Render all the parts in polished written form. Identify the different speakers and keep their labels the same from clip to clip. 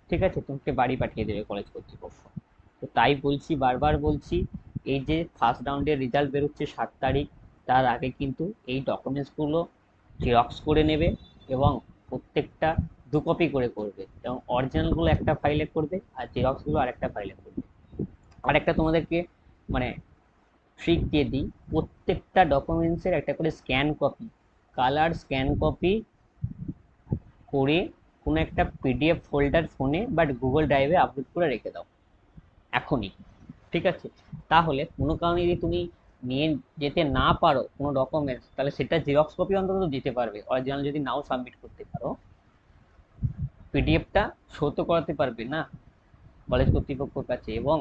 Speaker 1: ঠিক আছে, তোমাকে বাড়ি পাঠিয়ে দেবে কলেজ কর্তৃপক্ষ। তো তাই বলছি, বারবার বলছি, এই যে ফার্স্ট রাউন্ডের রেজাল্ট বেরোচ্ছে 7 তারিখ, তার আগে কিন্তু এই ডকুমেন্টসগুলো জেরক্স করে নেবে, এবং প্রত্যেকটা 2 কপি করে করবে, এবং অরিজিনালগুলো একটা ফাইলে করবে আর জেরক্সগুলো আরেকটা ফাইলে করবে। আর একটা তোমাদেরকে মানে ট্রিক দিয়ে দিই, প্রত্যেকটা ডকুমেন্টসের একটা করে scan copy, colour scan copy করে কোনো একটা পিডিএফ ফোল্ডার ফোনে বা গুগল ড্রাইভে আপলোড করে রেখে দাও এখনই। ঠিক আছে, তাহলে কোনো কারণে যদি তুমি নিয়ে যেতে না পারো কোনো ডকুমেন্টস, তাহলে সেটা জেরক্স কপি অন্তত দিতে পারবে, অরিজিনাল যদি নাও সাবমিট করতে পারো, পিডিএফটা শো তো করাতে পারবে না কলেজ কর্তৃপক্ষের কাছে, এবং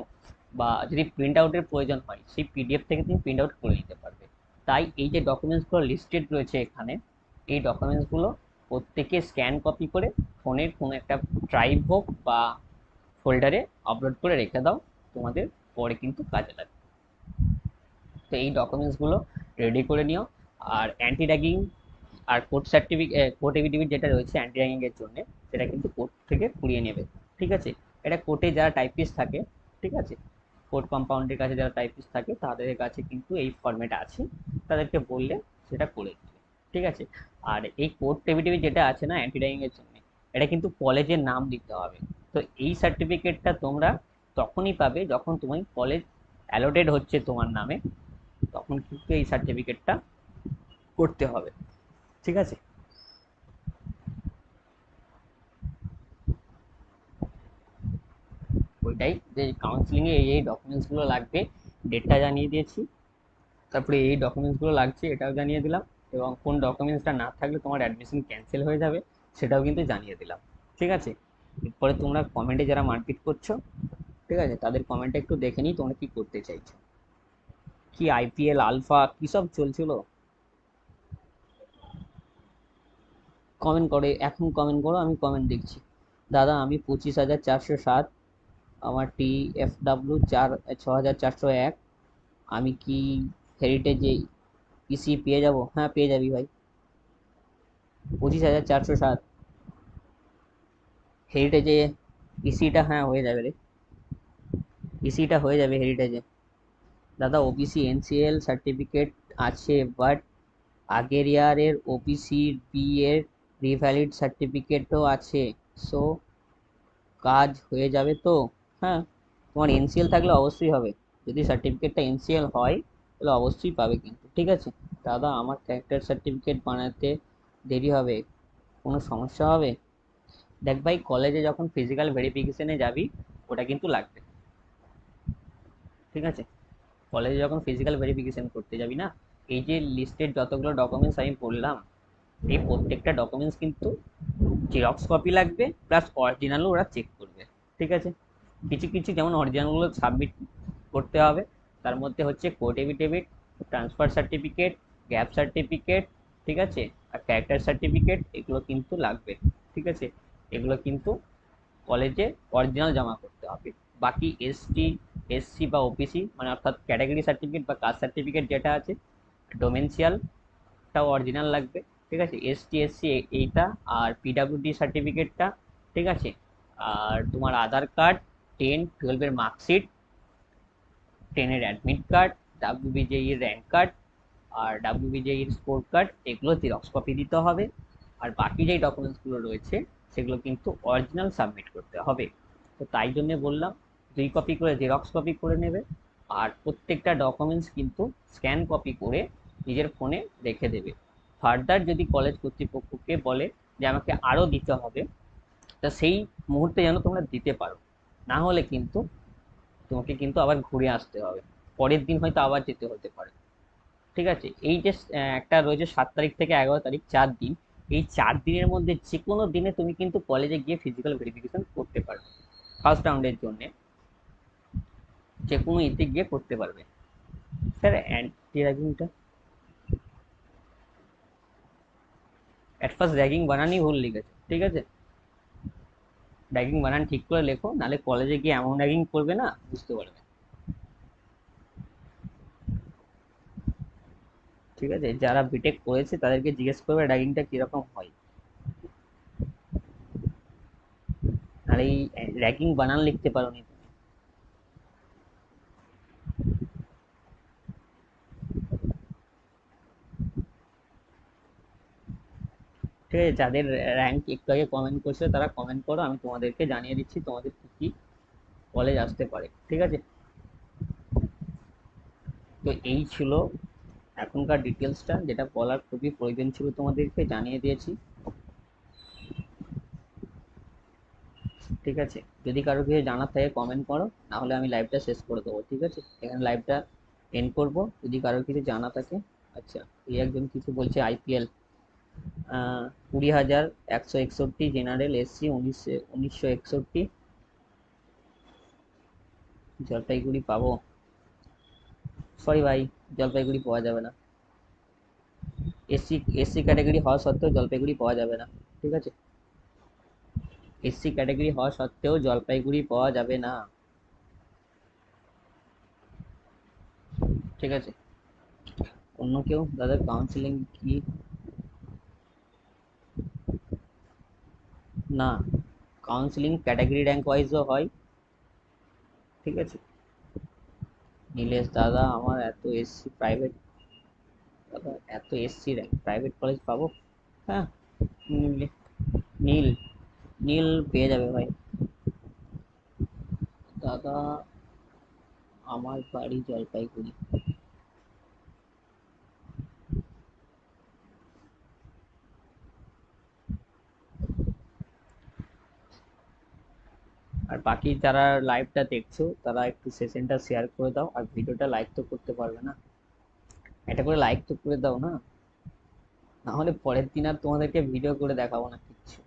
Speaker 1: বা যদি প্রিন্ট আউটের প্রয়োজন হয় সেই পিডিএফ থেকে তুমি প্রিন্ট আউট করে নিতে পারবে। তাই এই যে ডকুমেন্টসগুলো লিস্টেড রয়েছে এখানে, এই ডকুমেন্টসগুলো প্রত্যেকে স্ক্যান কপি করে ফোনের কোনো একটা ড্রাইভ হোক বা ফোল্ডারে আপলোড করে রেখে দাও, তোমাদের পরে কিন্তু কাজে লাগবে। তো এই ডকুমেন্টসগুলো রেডি করে নিও। আর অ্যান্টি র্যাগিং আর কোর্ট সার্টিফিকেট, কোর্ট এফিডেভিট যেটা রয়েছে অ্যান্টি র্যাগিং এর জন্য, সেটা কিন্তু কোর্ট থেকে কুড়িয়ে নেবে। ঠিক আছে, এটা কোর্টে যারা টাইপিস্ট থাকে, ঠিক আছে, কোর্ট কম্পাউন্ডের কাছে যারা টাইপিস্ট থাকে তাদের কাছে কিন্তু এই ফর্মেট আছে, তাদেরকে বললে সেটা করে দেবে। ঠিক আছে, আর এই কোর্ট এফিডেভিট যেটা আছে না অ্যান্টি র্যাগিং এর জন্য, এটা কিন্তু কলেজের নাম দিতে হবে। তো এই সার্টিফিকেটটা তোমরা তখনই পাবে যখন তুমি কলেজ অ্যালোটেড হচ্ছে তোমার নামে, তখন কিন্তু এই সার্টিফিকেটটা করতে হবে। ঠিক আছে, ওইটাই যে কাউন্সিলিংয়ে এই ডকুমেন্টসগুলো লাগবে, ডেটটা জানিয়ে দিয়েছি, তারপরে এই ডকুমেন্টসগুলো লাগছে এটাও জানিয়ে দিলাম, এবং কোন ডকুমেন্টসটা না থাকলে তোমার অ্যাডমিশন ক্যান্সেল হয়ে যাবে সেটাও কিন্তু জানিয়ে দিলাম। ঠিক আছে, এরপরে তোমরা কমেন্টে যারা মারপিট করছো, ঠিক আছে, তাদের কমেন্টটা একটু দেখে নিই তোমরা কি করতে চাইছো। কি আইপিএল আলফা কি সব চলছিল, কমেন্ট করে এখন কমেন্ট করো, আমি কমেন্ট দেখছি। দাদা আমি 25,407, আমার TFW 6,401, আমি কি হেরিটেজে ইসি পেয়ে যাব? হ্যাঁ পেয়ে যাবি ভাই, 25,407 হেরিটেজে ইসিটা, হ্যাঁ হয়ে যাবে রে, ইসিটা হয়ে যাবে হেরিটেজে। দাদা ওবিসি এনসিএল সার্টিফিকেট আছে, বাট আগের ইয়ারের ওবিসি বি এর রিভ্যালিড সার্টিফিকেটও আছে, সো কাজ হয়ে যাবে তো? হ্যাঁ, তোমার এনসিএল থাকলে অবশ্যই হবে, যদি সার্টিফিকেটটা এনসিএল হয় তাহলে অবশ্যই পাবে কিন্তু। ঠিক আছে, দাদা আমার ক্যারেক্টার সার্টিফিকেট বানাতে দেরি হবে, কোনো সমস্যা হবে? দেখ ভাই, কলেজে যখন ফিজিক্যাল ভেরিফিকেশনে যাবি ওটা কিন্তু লাগবে। ঠিক আছে, কলেজে যখন ফিজিক্যাল ভেরিফিকেশন করতে যাবি না, এই যে লিস্টেড যতগুলো ডকুমেন্টস আমি বললাম, এই প্রত্যেকটা ডকুমেন্টস কিন্তু জেরক্স কপি লাগবে, প্লাস অরিজিনালও ওরা চেক করবে। ঠিক আছে, কিছু কিছু যেমন অরিজিনালগুলো সাবমিট করতে হবে, তার মধ্যে হচ্ছে court affidavit, transfer certificate, gap certificate, ঠিক আছে, আর ক্যারেক্টার সার্টিফিকেট, এগুলো কিন্তু লাগবে। ঠিক আছে, এগুলো কিন্তু কলেজে অরিজিনাল জমা করতে হবে। বাকি এসটি, এসসি বা ওবিসি মানে অর্থাৎ ক্যাটাগরি সার্টিফিকেট বা কাস্ট সার্টিফিকেট যেটা আছে, ডোমেনশিয়ালটাও অরিজিনাল লাগবে। ঠিক আছে, এসটি এসসি এইটা, আর পিডাব্লিউডি সার্টিফিকেটটা, ঠিক আছে, আর তোমার Aadhaar card, 10-12 marksheet, 10 admit card, WBJEE rank card, আর ডাব্লিউবিজেই স্কোর কার্ড, এগুলো জেরক্স কপি দিতে হবে। আর বাকি যেই ডকুমেন্টসগুলো রয়েছে সেগুলো কিন্তু অরিজিনাল সাবমিট করতে হবে। তো তাই জন্য বললাম 2 কপি করে জেরক্স কপি করে নেবে, আর প্রত্যেকটা ডকুমেন্টস কিন্তু স্ক্যান কপি করে নিজের ফোনে রেখে দেবে। ফার্দার যদি কলেজ কর্তৃপক্ষকে বলে যে আমাকে আরও দিতে হবে, তা সেই মুহূর্তে যেন তোমরা দিতে পারো, না হলে কিন্তু তোমাকে কিন্তু আবার ঘুরে আসতে হবে, পরের দিন হয়তো আবার যেতে হতে পারে। ঠিক আছে, এই যে একটা রয়েছে 7 তারিখ থেকে 11 তারিখ, 4 দিন, এই 4 দিনের মধ্যে যে কোনো দিনে তুমি কিন্তু কলেজে গিয়ে ফিজিক্যাল ভেরিফিকেশন করতে পারবে, ফার্স্ট রাউন্ডের জন্য যে কোনো ইতে গিয়ে করতে পারবে। স্যার অ্যান্টি র্যাগিংটা অ্যাট ফার্স্ট র্যাগিং বানানই ভুল লিখেছে। ঠিক আছে, র্যাগিং বানান ঠিক করে লেখো, নাহলে কলেজে গিয়ে এমন র্যাগিং করবে না বুঝতে পারবে। ঠিক আছে, যারা বিটেক করেছে তাদেরকে জিজ্ঞেস করবে র্যাগিংটা কিরকম হয়, আর এই র্যাগিং বানান লিখতে পারো নি তুমি। ঠিক আছে, যাদের র্যাঙ্ক একটু আগে কমেন্ট করছে তারা কমেন্ট করো, আমি তোমাদেরকে জানিয়ে দিচ্ছি তোমাদের কি কি কলেজ আসতে পারে। ঠিক আছে, তো এই ছিল এখনকার ডিটেলসটা, যেটা বলার খুবই প্রয়োজন ছিল তোমাদেরকে, জানিয়ে দিয়েছি। ঠিক আছে, যদি কারো কিছু জানার থাকে কমেন্ট করো, না হলে আমি লাইভটা শেষ করে দেবো। ঠিক আছে, এখানে লাইভটা এন্ড করবো যদি কারোর কিছু জানা থাকে। আচ্ছা, এই একজন কিছু বলছে আইপিএল 20,161, জেনারেল এসসি 1961, জলপাইগুড়ি পাবো? সরি ভাই, জলপাইগুড়ি পাওয়া যাবে না। এসসি এসসি ক্যাটাগরি হওয়া সত্ত্বেও জলপাইগুড়ি পাওয়া যাবে না। ঠিক আছে, এসসি ক্যাটাগরি হওয়া সত্ত্বেও জলপাইগুড়ি পাওয়া যাবে না। ঠিক আছে, অন্য কেউ দাদা কাউন্সিলিং কি? না, কাউন্সিলিং ক্যাটাগরি র্যাঙ্ক ওয়াইজও হয়। ঠিক আছে, নীলেশ দাদা আমার এত এসসি প্রাইভেট, দাদা এত এসসি র্যাঙ্ক প্রাইভেট কলেজ পাবো? হ্যাঁ, নীল নীল নীল পেয়ে যাবে ভাই। দাদা আমার বাড়ি জলপাইগুড়ি। আর বাকি যারা লাইভটা দেখছো তারা একটু সেশনটা শেয়ার করে দাও, আর ভিডিওটা লাইক তো করতে পারবে না, এটা করে লাইক তো করে দাও না, না হলে পরের দিন আর তোমাদেরকে ভিডিও করে দেখাবো না কিচ্ছু।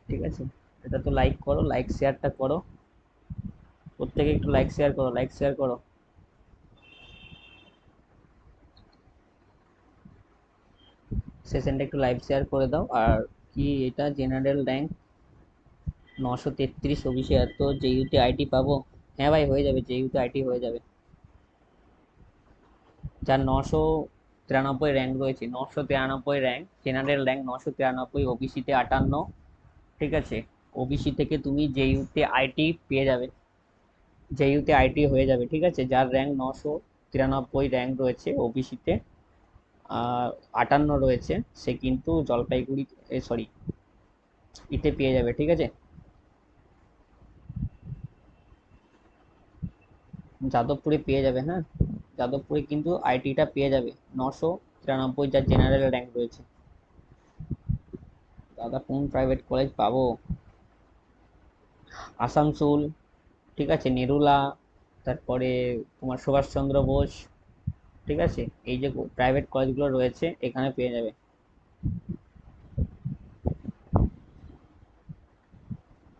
Speaker 1: ঠিক আছে, এটা তো লাইক করো, লাইক শেয়ারটা করো, প্রত্যেকে একটু লাইক শেয়ার করো, লাইক শেয়ার করো। সেশনটা একটু লাইভ শেয়ার করে দাও। আর কি এটা জেনারেল র্যাঙ্ক 933, ওবিসি এত, জেইউতে আইটি পাবো? হ্যাঁ ভাই, হয়ে যাবে, জেইউতে আইটি হয়ে যাবে। যার 993 র্যাঙ্ক রয়েছে, 993 র্যাঙ্ক, জেনারেল র্যাঙ্ক 993, ওবিসিতে 58। ঠিক আছে, ওবিসি থেকে তুমি জেইউতে আইটি পেয়ে যাবে, জেইউতে আইটি হয়ে যাবে। ঠিক আছে, যার র্যাঙ্ক 993 র্যাঙ্ক রয়েছে ওবিসিতে, 58 রয়েছে, সে কিন্তু জলপাইগুড়ি, সরি, ইতে পেয়ে যাবে। ঠিক আছে, যাদবপুরে পেয়ে যাবে। হ্যাঁ, যাদবপুরে কিন্তু আইটিটা পেয়ে যাবে, 993 যার জেনারেল র্যাঙ্ক রয়েছে। দাদা কোন প্রাইভেট কলেজ পাবো? আসানসোল, ঠিক আছে, নেরুলা, তারপরে তোমার সুভাষচন্দ্র বোস। ঠিক আছে, এই যে প্রাইভেট কলেজগুলো রয়েছে এখানে পেয়ে যাবে।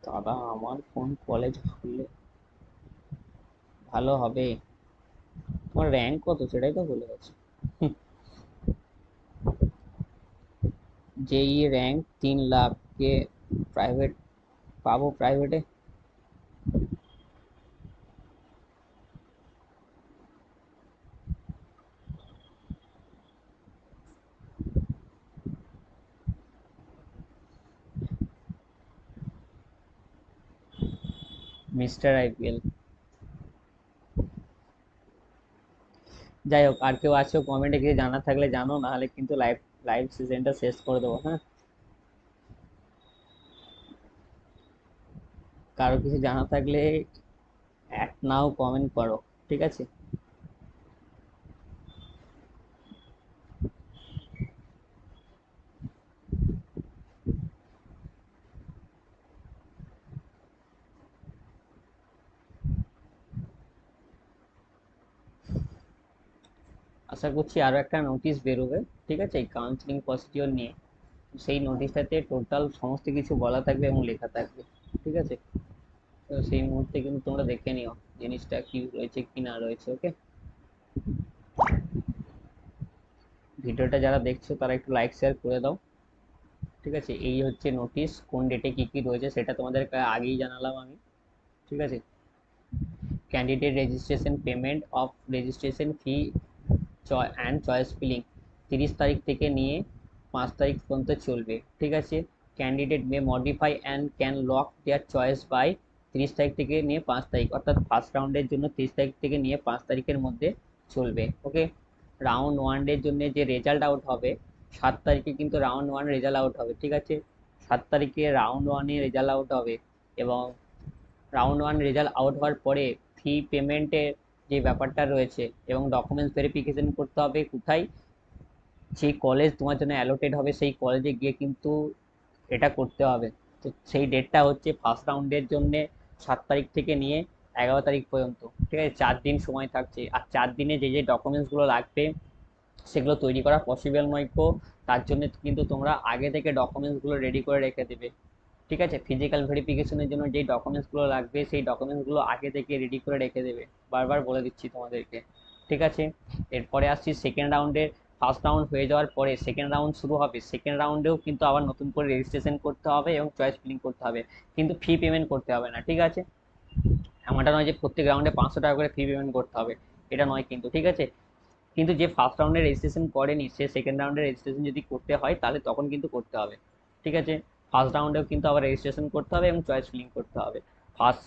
Speaker 1: দাদা আমার কোন কলেজ হলে ভালো হবে? তোমার র্যাঙ্ক কত সেটাই তো বলে গেছে। যেই র্যাঙ্ক 3 লাখ কে প্রাইভেট পাবো প্রাইভেটে? Mister IPL. যাই হোক, আর কেউ আছো কমেন্টে কিছু জানা থাকলে জানো, না হলে কিন্তু লাইভ লাইভ সিজনটা শেষ করে দেবো। হ্যাঁ, কারো কিছু জানা থাকলে এক নাও কমেন্ট করো। ঠিক আছে, আশা করছি আরো একটা নোটিশ বেরোবে। ঠিক আছে, এই কাউন্সিলিং প্রসিডিওর নিয়ে, সেই নোটিশটাতে টোটাল সমস্ত কিছু বলা থাকবে এবং লেখা থাকবে। ঠিক আছে, তো সেই মুহূর্তে কিন্তু তোমরা দেখে নিও জিনিসটা কি রয়েছে কি না রয়েছে। ওকে, ভিডিওটা যারা দেখছো তারা একটু লাইক শেয়ার করে দাও। ঠিক আছে, এই হচ্ছে নোটিশ, কোন ডেটে কি কি রয়েছে সেটা তোমাদের আগেই জানালাম আমি। ঠিক আছে, candidate registration, payment of registration fee and choice feeling 30 তারিখ থেকে নিয়ে 5 তারিখ পর্যন্ত চলবে। ঠিক আছে, candidate may modify and can lock their choice by 30 তারিখ থেকে নিয়ে 5 তারিখ, অর্থাৎ ফার্স্ট রাউন্ডের জন্য 30 তারিখ থেকে নিয়ে 5 তারিখের মধ্যে চলবে। ওকে, রাউন্ড ওয়ান এর জন্য যে রেজাল্ট আউট হবে 7 তারিখে কিন্তু রাউন্ড ওয়ান রেজাল্ট আউট হবে, ঠিক আছে। 7 তারিখে রাউন্ড ওয়ানে রেজাল্ট আউট হবে, এবং রাউন্ড ওয়ান রেজাল্ট আউট হওয়ার পরে ফি পেমেন্টের যে ব্যাপারটা রয়েছে এবং ডকুমেন্টস ভেরিফিকেশন করতে হবে কোথায়, সেই কলেজ তোমার জন্য অ্যালোটেড হবে সেই কলেজে গিয়ে কিন্তু এটা করতে হবে। তো সেই ডেটটা হচ্ছে ফার্স্ট রাউন্ডের জন্য 7 তারিখ থেকে নিয়ে 11 তারিখ পর্যন্ত, ঠিক আছে। 4 দিন সময় থাকছে, আর 4 দিনে যে যে ডকুমেন্টসগুলো লাগবে সেগুলো তৈরি করা পসিবল নয়, তো তার জন্য কিন্তু তোমরা আগে থেকে ডকুমেন্টসগুলো রেডি করে রেখে দেবে, ঠিক আছে। ফিজিক্যাল ভেরিফিকেশনের জন্য যেই ডকুমেন্টসগুলো লাগবে সেই ডকুমেন্টসগুলো আগে থেকে রেডি করে রেখে দেবে, বারবার বলে দিচ্ছি তোমাদেরকে, ঠিক আছে। এরপরে আসছি সেকেন্ড রাউন্ডে। ফার্স্ট রাউন্ড হয়ে যাওয়ার পরে সেকেন্ড রাউন্ড শুরু হবে, সেকেন্ড রাউন্ডেও কিন্তু আবার নতুন করে রেজিস্ট্রেশন করতে হবে এবং চয়েস ফিলিং করতে হবে, কিন্তু ফি পেমেন্ট করতে হবে না, ঠিক আছে। এমনটা নয় যে প্রত্যেক রাউন্ডে 500 টাকা করে ফি পেমেন্ট করতে হবে, এটা নয় কিন্তু, ঠিক আছে। কিন্তু যে ফার্স্ট রাউন্ডে রেজিস্ট্রেশন করেনি সে সেকেন্ড রাউন্ডে রেজিস্ট্রেশন যদি করতে হয় তাহলে তখন কিন্তু করতে হবে, ঠিক আছে। ফার্স্ট রাউন্ডেও কিন্তু আবার রেজিস্ট্রেশন করতে হবে এবং চয়েস ফিলিং করতে হবে, ফার্স্ট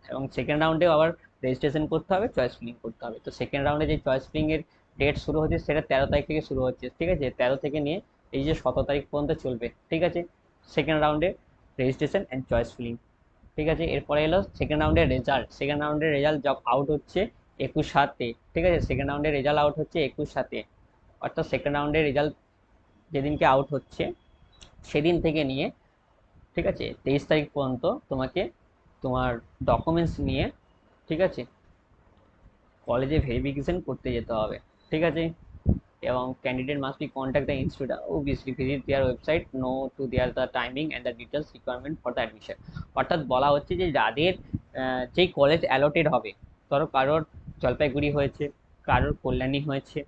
Speaker 1: এবং সেকেন্ড রাউন্ডেও আবার রেজিস্ট্রেশন করতে হবে, চয়েস ফিলিং করতে হবে। তো সেকেন্ড রাউন্ডে যে চয়েস ফিলিং এর ডেট শুরু হচ্ছে সেটা 13 তারিখ থেকে শুরু হচ্ছে, ঠিক আছে। 13 থেকে নিয়ে এই যে 17 তারিখ পর্যন্ত চলবে, ঠিক আছে। সেকেন্ড রাউন্ডে রেজিস্ট্রেশন অ্যান্ড চয়েস ফিলিং, ঠিক আছে। এরপরে এলো সেকেন্ড রাউন্ডের রেজাল্ট। সেকেন্ড রাউন্ডের রেজাল্ট আউট হচ্ছে 21/7, ঠিক আছে। সেকেন্ড রাউন্ডের রেজাল্ট আউট হচ্ছে 21/7, অর্থাৎ সেকেন্ড রাউন্ডের রেজাল্ট যেদিনকে আউট হচ্ছে সেদিন থেকে নিয়ে, ঠিক আছে, 23 তারিখ পর্যন্ত তোমাকে তোমার ডকুমেন্টস নিয়ে, ঠিক আছে, কলেজে ভেরিফিকেশন করতে যেতে হবে, ঠিক আছে। এবং candidate must be contact the institute obviously visit their website know to their the timing and the details requirement for the admission. অর্থাৎ বলা হচ্ছে যে যাদের যেই কলেজ অ্যালোটেড হবে, ধরো কারোর জলপাইগুড়ি হয়েছে, কারোর কল্যাণী হয়েছে,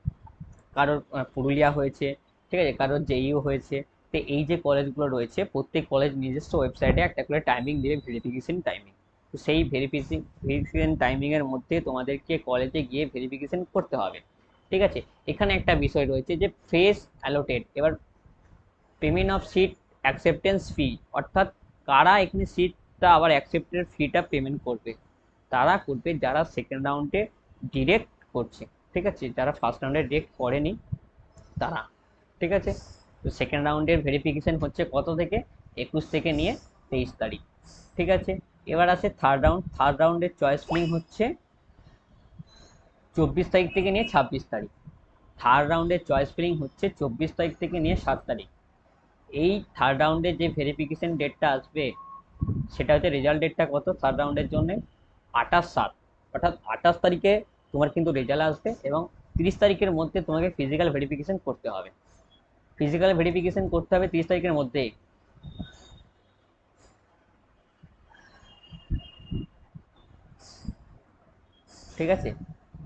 Speaker 1: কারোর পুরুলিয়া হয়েছে, ঠিক আছে, কারোর জেইউ হয়েছে। তো এই যে কলেজগুলো রয়েছে প্রত্যেক কলেজ নিজস্ব ওয়েবসাইটে একটা করে টাইমিং দেবে, ভেরিফিকেশন টাইমিং। তো সেই ভেরিফিকেশন টাইমিং এর মধ্যে তোমাদেরকে কলেজে গিয়ে ভেরিফিকেশন করতে হবে, ঠিক আছে। এখানে একটা বিষয় রয়েছে যে ফ্রেশ অ্যালোটেড, এবার পেমেন্ট অফ সিট অ্যাকসেপ্টেন্স ফি, অর্থাৎ কারা এখানে সিটটা আবার অ্যাকসেপ্টেড ফিটা পেমেন্ট করবে, তারা করবে যারা সেকেন্ড রাউন্ডে ডিরেক্ট করছে, ঠিক আছে। যারা ফার্স্ট রাউন্ডে ডিরেক্ট করেনি তারা, ঠিক আছে। তো সেকেন্ড রাউন্ডের ভেরিফিকেশন হচ্ছে কত থেকে, 21 থেকে নিয়ে 23 তারিখ, ঠিক আছে। এবার আছে থার্ড রাউন্ড। থার্ড রাউন্ডের চয়েস ফিলিং হচ্ছে 24 তারিখ থেকে নিয়ে 26 তারিখ। থার্ড রাউন্ডের চয়েস ফিলিং হচ্ছে 24 তারিখ থেকে নিয়ে 7 তারিখ। এই থার্ড রাউন্ডের যে ভেরিফিকেশন ডেটটা আসবে সেটা হচ্ছে রেজাল্ট ডেটটা কত থার্ড রাউন্ডের জন্য, 28/7, অর্থাৎ 28 তারিখে তোমার কিন্তু রেজাল্ট আসবে এবং 30 তারিখের মধ্যে তোমাকে ফিজিক্যাল ভেরিফিকেশন করতে হবে, ফিজিক্যাল ভেরিফিকেশন করতে হবে 30 তারিখের মধ্যে, ঠিক আছে।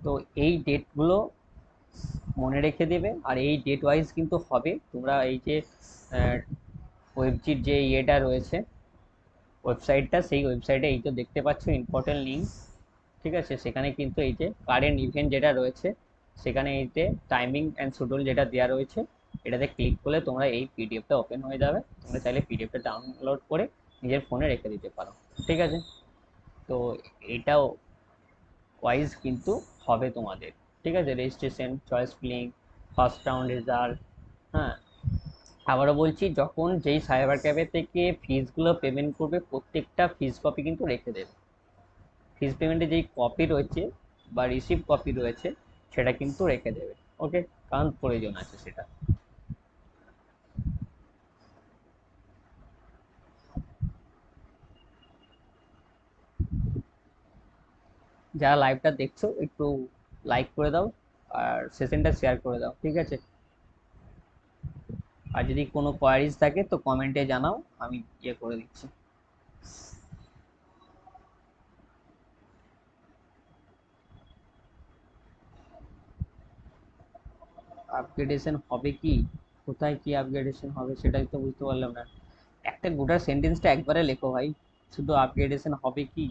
Speaker 1: তো এই ডেটগুলো মনে রেখে দেবে, আর এই ডেট ওয়াইজ কিন্তু হবে। তোমরা এই যে ওয়েবজিট যে ইয়েটা রয়েছে ওয়েবসাইটটা, সেই ওয়েবসাইটে এই তো দেখতে পাচ্ছ ইম্পর্টেন্ট লিঙ্ক, ঠিক আছে। সেখানে কিন্তু এই যে কারেন্ট ইভেন্ট যেটা রয়েছে সেখানে এই যে টাইমিং অ্যান্ড শিডিউল যেটা দেওয়া রয়েছে এটাতে ক্লিক করলে তোমরা এই পিডিএফটা ওপেন হয়ে যাবে, তোমরা চাইলে পিডিএফটা ডাউনলোড করে নিজের ফোনে রেখে দিতে পারো, ঠিক আছে। তো এটাও ওয়াইজ কিন্তু হবে তোমাদের, ঠিক আছে। Registration, choice filling, first round result, হ্যাঁ। আবারও বলছি, যখন যেই সাইবার ক্যাফে থেকে ফিসগুলো পেমেন্ট করবে প্রত্যেকটা ফিস কপি কিন্তু রেখে দেবে, ফিস পেমেন্টে যেই কপি রয়েছে বা রিসিভ কপি রয়েছে সেটা কিন্তু রেখে দেবে, ওকে, কারণ প্রয়োজন আছে সেটা। যারা লাইভটা দেখছো একটু লাইক করে দাও আর সেশনটা শেয়ার করে দাও, ঠিক আছে। আর যদি কোনো কোয়ারিজ থাকে তো কমেন্টে জানাও, আমি ইয়ে করে দিচ্ছি। আপগ্রেডেশন হবে কি, কোথায় কি আপগ্রেডেশন হবে সেটাই তো বুঝতে পারলাম না। একটা গোটা সেন্টেন্সটা একবারে লেখো ভাই, শুধু আপগ্রেডেশন হবে কি।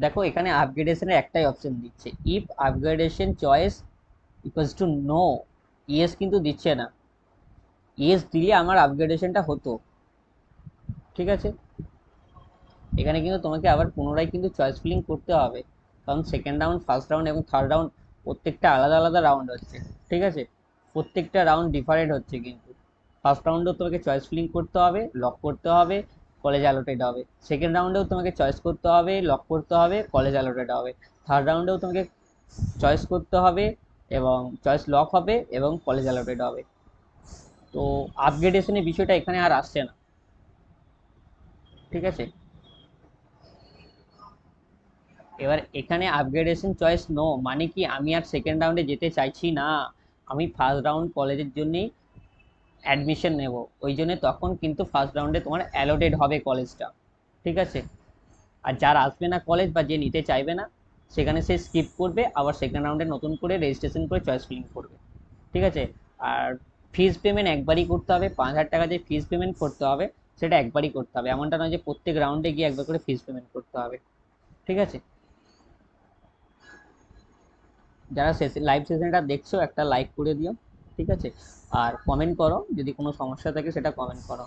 Speaker 1: দেখো এখানে আপগ্রেডেশনের একটাই অপশন দিচ্ছে, if upgradation choice equals to know, yes কিন্তু দিচ্ছে না। ইয়েস দিলে আমার আপগ্রেডেশনটা হতো, ঠিক আছে। এখানে কিন্তু তোমাকে আবার পুনরায় কিন্তু চয়েস ফিলিং করতে হবে, কারণ সেকেন্ড রাউন্ড, ফার্স্ট রাউন্ড এবং থার্ড রাউন্ড প্রত্যেকটা আলাদা আলাদা রাউন্ড হচ্ছে, ঠিক আছে। প্রত্যেকটা রাউন্ড ডিফারেন্ট হচ্ছে কিন্তু। ফার্স্ট রাউন্ডেও তোমাকে চয়েস ফিলিং করতে হবে, লক করতে হবে, কলেজ অ্যালোটেড হবে। সেকেন্ড রাউন্ডেও তোমাকে চয়েস করতে হবে, লক করতে হবে, কলেজ অ্যালোটেড হবে। থার্ড রাউন্ডেও তোমাকে চয়েস করতে হবে এবং চয়েস লক হবে এবং কলেজ অ্যালোটেড হবে। তো আপগ্রেডেশনের বিষয়টা এখানে আর আসছে না, ঠিক আছে। এবার এখানে আপগ্রেডেশন চয়েস নো মানে কি, আমি আর সেকেন্ড রাউন্ডে যেতে চাইছি না, আমি ফার্স্ট রাউন্ড কলেজের জন্যই অ্যাডমিশন নেব, ওই জন্য তখন কিন্তু ফার্স্ট রাউন্ডে তোমার অ্যালোটেড হবে কলেজটা, ঠিক আছে। আর যার আসবে না কলেজ বা যে নিতে চাইবে না, সেখানে সে স্কিপ করবে, আবার সেকেন্ড রাউন্ডে নতুন করে রেজিস্ট্রেশন করে চয়েস ফিলিং করবে, ঠিক আছে। আর ফিস পেমেন্ট একবারই করতে হবে, 5,000 টাকা যে ফিস পেমেন্ট করতে হবে সেটা একবারই করতে হবে, এমনটা নয় যে প্রত্যেক রাউন্ডে গিয়ে একবার করে ফিস পেমেন্ট করতে হবে, ঠিক আছে। যারা লাইভ সেশনটা দেখছো একটা লাইক করে দিও, ঠিক আছে। আর কমেন্ট করো, যদি কোনো সমস্যা থাকে সেটা কমেন্ট করো,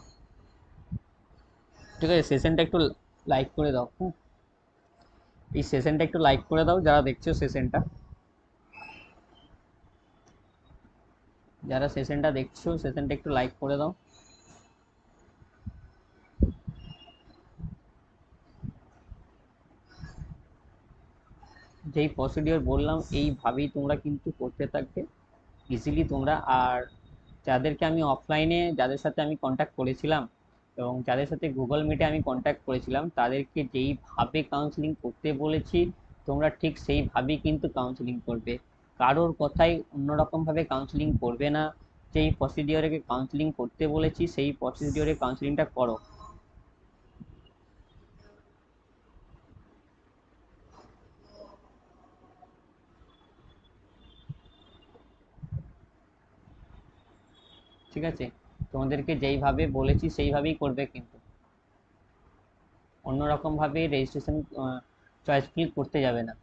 Speaker 1: ঠিক আছে। সেশনটা একটু লাইক করে দাও, হুম। এই সেশনটা একটু লাইক করে দাও যারা দেখছো সেশনটা, যারা সেশনটা দেখছো সেশনটা একটু লাইক করে দাও। যেই প্রসিডিওর বললাম এইভাবেই তোমরা কিন্তু করতে থাকবে ইজিলি তোমরা। আর যাদেরকে আমি অফলাইনে, যাদের সাথে আমি কন্ট্যাক্ট করেছিলাম এবং যাদের সাথে গুগল মিটে আমি কন্ট্যাক্ট করেছিলাম, তাদেরকে যেইভাবে কাউন্সিলিং করতে বলেছি তোমরা ঠিক সেইভাবেই কিন্তু কাউন্সিলিং করবে, কারোর কথাই অন্যরকমভাবে কাউন্সিলিং করবে না। যেই প্রসিডিওরে কাউন্সিলিং করতে বলেছি সেই প্রসিডিওরে কাউন্সিলিংটা করো। ঠিক আছে, তোমাদেরকে যেইভাবে বলেছি সেইভাবেই করবে কিন্তু, অন্যরকমভাবে রেজিস্ট্রেশন চয়েস ফিল করতে যাবে না।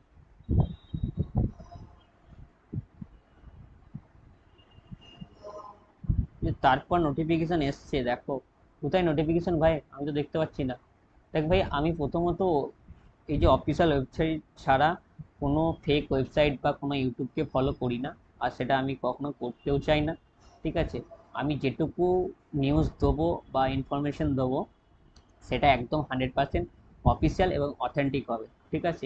Speaker 1: যে তারপর নোটিফিকেশন এসছে, দেখো কোথায় নোটিফিকেশন ভাই, আমি তো দেখতে পাচ্ছি না। দেখ ভাই, আমি প্রথমত এই যে অফিসিয়াল ওয়েবসাইট ছাড়া কোনো ফেক ওয়েবসাইট বা কোনো ইউটিউবকে ফলো করি না, আর সেটা আমি কখনো করতেও চাই না, ঠিক আছে। আমি যেটুকু নিউজ দেবো বা ইনফরমেশন দেবো সেটা একদম 100% অফিসিয়াল এবং অথেন্টিক হবে, ঠিক আছে।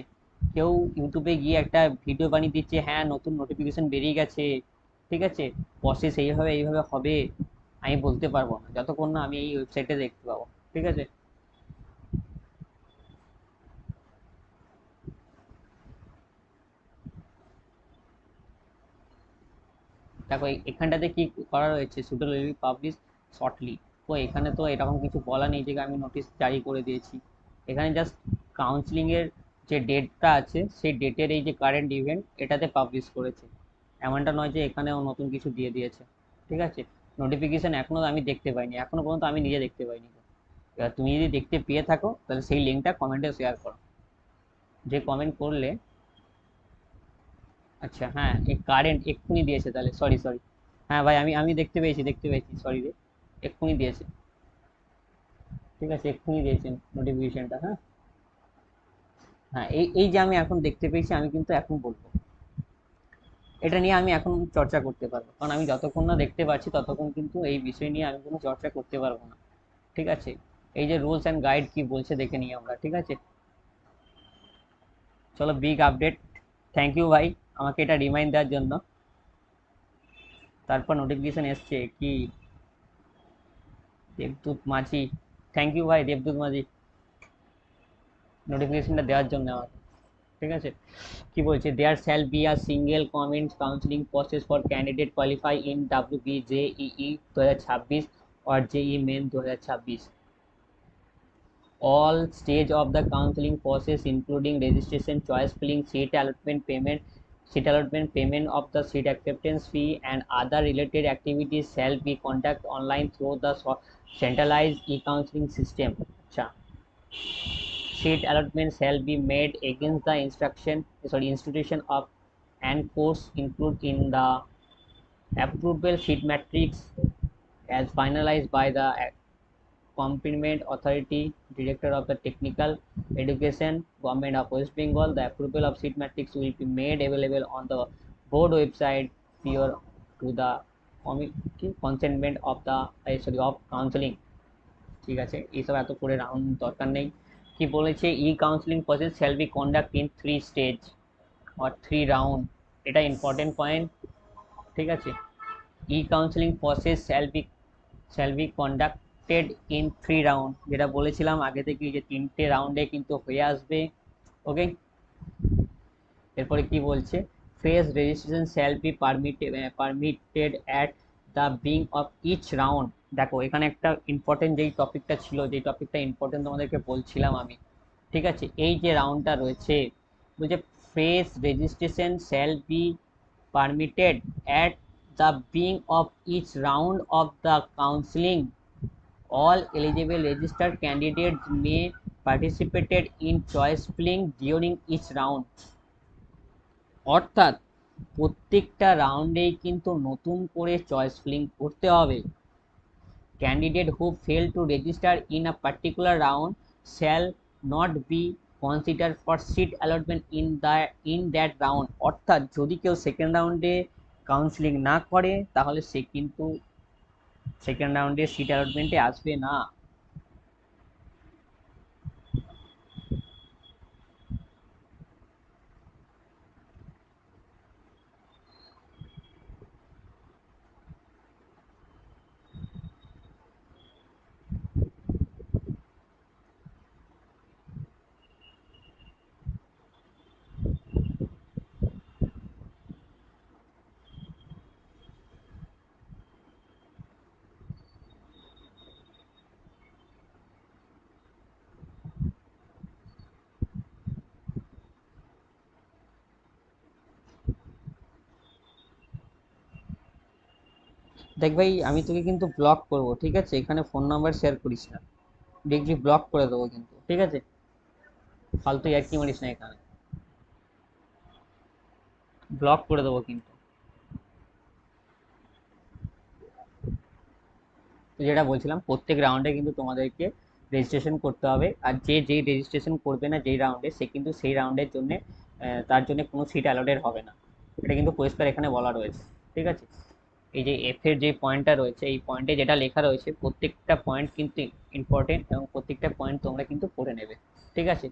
Speaker 1: কেউ ইউটিউবে গিয়ে একটা ভিডিও বানিয়ে দিচ্ছে, হ্যাঁ নতুন নোটিফিকেশন বেরিয়ে গেছে, ঠিক আছে, প্রসেস এইভাবে এইভাবে হবে, আমি বলতে পারবো না যতক্ষণ না আমি এই ওয়েবসাইটে দেখতে পাবো, ঠিক আছে। দেখো এখানটাতে কি করা রয়েছে, সুটেবলি পাবলিশ শর্টলি, তো এখানে তো এরকম কিছু বলা নেই যে আমি নোটিশ জারি করে দিয়েছি। এখানে জাস্ট কাউন্সিলিং এর যে ডেটটা আছে সেই ডেটের এই যে কারেন্ট ইভেন্ট এটাতে পাবলিশ করেছে, এমনটা নয় যে এখানেও নতুন কিছু দিয়ে দিয়েছে, ঠিক আছে। নোটিফিকেশন এখনো আমি দেখতে পাইনি, এখনো পর্যন্ত আমি নিজে দেখতে পাইনি। এবার তুমি যদি দেখতে পেয়ে থাকো তাহলে সেই লিঙ্কটা কমেন্টে শেয়ার করো, যে কমেন্ট করলে। আচ্ছা হ্যাঁ, এই কারেন্ট এক্ষুনি দিয়েছে, তাহলে সরি সরি। হ্যাঁ ভাই, আমি আমি দেখতে পেয়েছি, দেখতে পেয়েছি, সরি রে, এক্ষুনি দিয়েছে, ঠিক আছে, এক্ষুনি দিয়েছে নোটিফিকেশনটা, হ্যাঁ। হ্যাঁ, এই এই যে আমি এখন দেখতে পেয়েছি, আমি কিন্তু এখন বলবো, এটা নিয়ে আমি এখন চর্চা করতে পারবো, কারণ আমি যতক্ষণ না দেখতে পাচ্ছি ততক্ষণ কিন্তু এই বিষয় নিয়ে আমি কোনো চর্চা করতে পারবো না, ঠিক আছে। এই যে রুলস অ্যান্ড গাইড কি বলছে দেখে নিই আমরা, ঠিক আছে। চলো, বিগ আপডেট, থ্যাংক ইউ ভাই আমাকে এটা রিমাইন্ড দেওয়ার জন্য। তারপর নোটিফিকেশন এসছে কি, দেবদূত মাঝি, থ্যাংক ইউ ভাই দেবদূত মাঝি নোটিফিকেশনটা দেওয়ার জন্য আমাকে, ঠিক আছে। কি বলছে, there shall be a single common counselling process for candidate qualify in WBJEE 2026 और JEE Main 2026। All stage of the counseling process including registration, choice filling, seat allotment, payment of the seat acceptance fee and other related activities shall be conducted online through the centralized e-counseling system। अच्छा, seat allotment shall be made against the institution of and course include in the approvable seat matrix as finalized by the competent authority, Director of the Technical Education, Government of West Bengal. The approval of seat matrix will be made available on the board website prior to the consentment of the of counseling. ঠিক আছে, এইসব এত করে round দরকার নেই। কি বলেছে, E counselling process shall be conduct in 3 stage or 3 round. এটা ইম্পর্টেন্ট পয়েন্ট, ঠিক আছে। E counselling process shall be conducted in 3 round, যেটা বলেছিলাম আগে থেকে যে 3টে রাউন্ডে কিন্তু হয়ে আসবে। ওকে, এরপরে কি বলছে, phase registration shall be permitted at the being of each round. দেখো এখানে একটা ইম্পর্টেন্ট যেই টপিকটা ছিল, যেই টপিকটা ইম্পর্টেন্ট তোমাদেরকে বলছিলাম আমি, ঠিক আছে। এই যে রাউন্ডটা রয়েছে, বলছে phase registration shall B permitted at the beginning of each round of the counseling. All eligible registered candidates may participate in choice filling during each round. অর্থাৎ প্রত্যেকটা রাউন্ডেই কিন্তু নতুন করে চয়েস ফিলিং করতে হবে। Candidate who fail to register in a particular round shall not be considered for seat allotment in that round. অর্থাৎ যদি কেউ সেকেন্ড রাউন্ডে কাউন্সিলিং না করে তাহলে সে কিন্তু সেকেন্ড রাউন্ডে সিট অ্যালটমেন্টে আসবে না। দেখ ভাই, আমি তোকে কিন্তু ব্লক করবো, ঠিক আছে, এখানে ফোন নাম্বার শেয়ার করিস না, দেখবি ব্লক করে দেবো কিন্তু, ঠিক আছে। ফালতু আর কি মারিস না, এখানে ব্লক করে দেবো কিন্তু। তো যেটা বলছিলাম, প্রত্যেক রাউন্ডে কিন্তু তোমাদেরকে রেজিস্ট্রেশন করতে হবে, আর যেই রেজিস্ট্রেশন করবে না যেই রাউন্ডে, সে কিন্তু সেই রাউন্ডের জন্য তার জন্য কোনো সিট অ্যালটেড হবে না। এটা কিন্তু পরিষ্কার এখানে বলা রয়েছে, ঠিক আছে। এই যে এফ এর যে পয়েন্টটা রয়েছে, এই পয়েন্টে যেটা লেখা রয়েছে প্রত্যেকটা পয়েন্ট কিন্তু ইম্পর্টেন্ট, এবং প্রত্যেকটা পয়েন্ট তোমরা কিন্তু পড়ে নেবে, ঠিক আছে।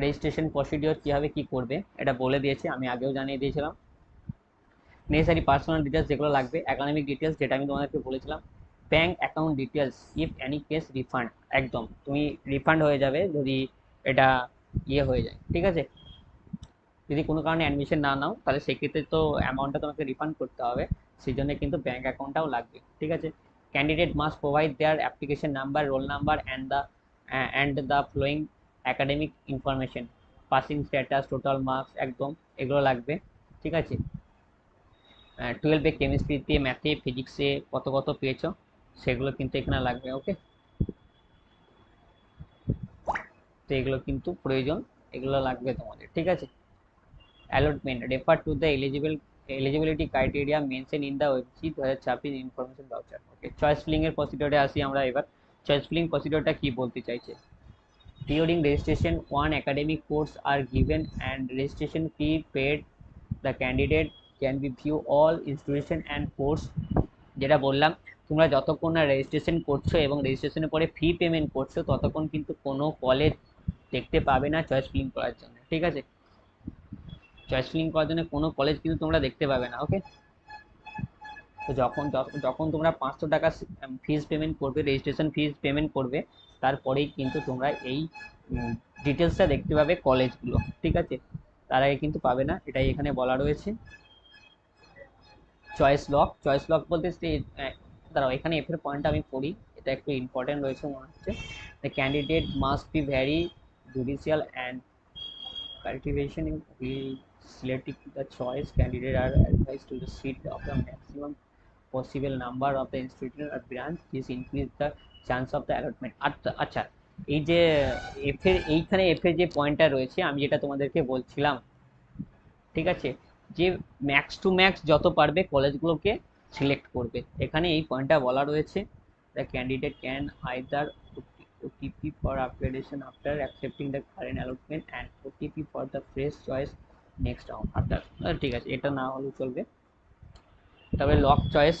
Speaker 1: রেজিস্ট্রেশন প্রসিডিওর কীভাবে কী করবে এটা বলে দিয়েছে, আমি আগেও জানিয়ে দিয়েছিলাম। নেসেসারি পার্সোনাল ডিটেলস যেগুলো লাগবে, একাডেমিক ডিটেলস যেটা আমি তোমাদেরকে বলেছিলাম, bank account details if any case refund, একদম তুমি রিফান্ড হয়ে যাবে যদি এটা ইয়ে হয়ে যায়, ঠিক আছে। যদি কোনো কারণে অ্যাডমিশন না নাও তাহলে সেক্ষেত্রে তো অ্যামাউন্টটা তোমাকে রিফান্ড করতে হবে, সেই জন্য কিন্তু ব্যাঙ্ক অ্যাকাউন্টটাও লাগবে, ঠিক আছে। Candidate must provide their application number, roll number and the following academic information, passing status, total marks, একদম এগুলো লাগবে, ঠিক আছে। 12-এ কেমিস্ট্রিতে, ম্যাথে, ফিজিক্সে কত কত পেয়েছো সেগুলো কিন্তু এখানে লাগবে, ওকে। তো এগুলো কিন্তু প্রয়োজন, এগুলো লাগবে তোমাদের, ঠিক আছে। Allotment refer to the eligibility criteria mention in the website 2026 information voucher. Okay, choice filling এর প্রসিডিওরে আসি আমরা এবার। চয়েস ফিলিং প্রসিডিওরটা কি বলতে চাইছে, during registration one academic course are given and registration fee paid, the candidate can be view all institution and course। যেটা বললাম, তোমরা যতক্ষণ না রেজিস্ট্রেশন করছো এবং রেজিস্ট্রেশনের পরে ফি পেমেন্ট করছো ততক্ষণ কিন্তু কোনো কলেজ দেখতে পাবে না চয়েস ফিলিং করার জন্য, ঠিক আছে। চয়েস ফিলিং করার জন্য কোনো কলেজ কিন্তু তোমরা দেখতে পাবে না, ওকে। তো যখন যখন তোমরা 500 টাকা ফিজ পেমেন্ট করবে, রেজিস্ট্রেশন ফিজ পেমেন্ট করবে, তারপরেই কিন্তু তোমরা এই ডিটেলসটা দেখতে পাবে কলেজগুলো, ঠিক আছে। তার আগে কিন্তু পাবে না, এটাই এখানে বলা রয়েছে। চয়েস লক বলতে দাঁড়াও, এখানে এফ এর পয়েন্টটা আমি পড়ি, এটা একটু ইম্পর্টেন্ট রয়েছে মনে হচ্ছে। The candidate must be very judicial and cultivation in selecting the choice candidate are advised to the seat of the maximum possible number of the institute or branch. This increase the chance of the allotment. আচ্ছা, এই যে F এর এইখানে F এর যে পয়েন্টটা রয়েছে, আমি যেটা তোমাদেরকে বলছিলাম, ঠিক আছে, যে ম্যাক্স টু ম্যাক্স যত পারবে কলেজগুলোকে সিলেক্ট করবে, এখানে এই পয়েন্টটা বলা রয়েছে, the candidate can either OTP for upgradation after accepting the current allotment and OTP for the fresh choice next round after. ঠিক আছে, এটা না হলেও চলবে। তবে লক চয়েস,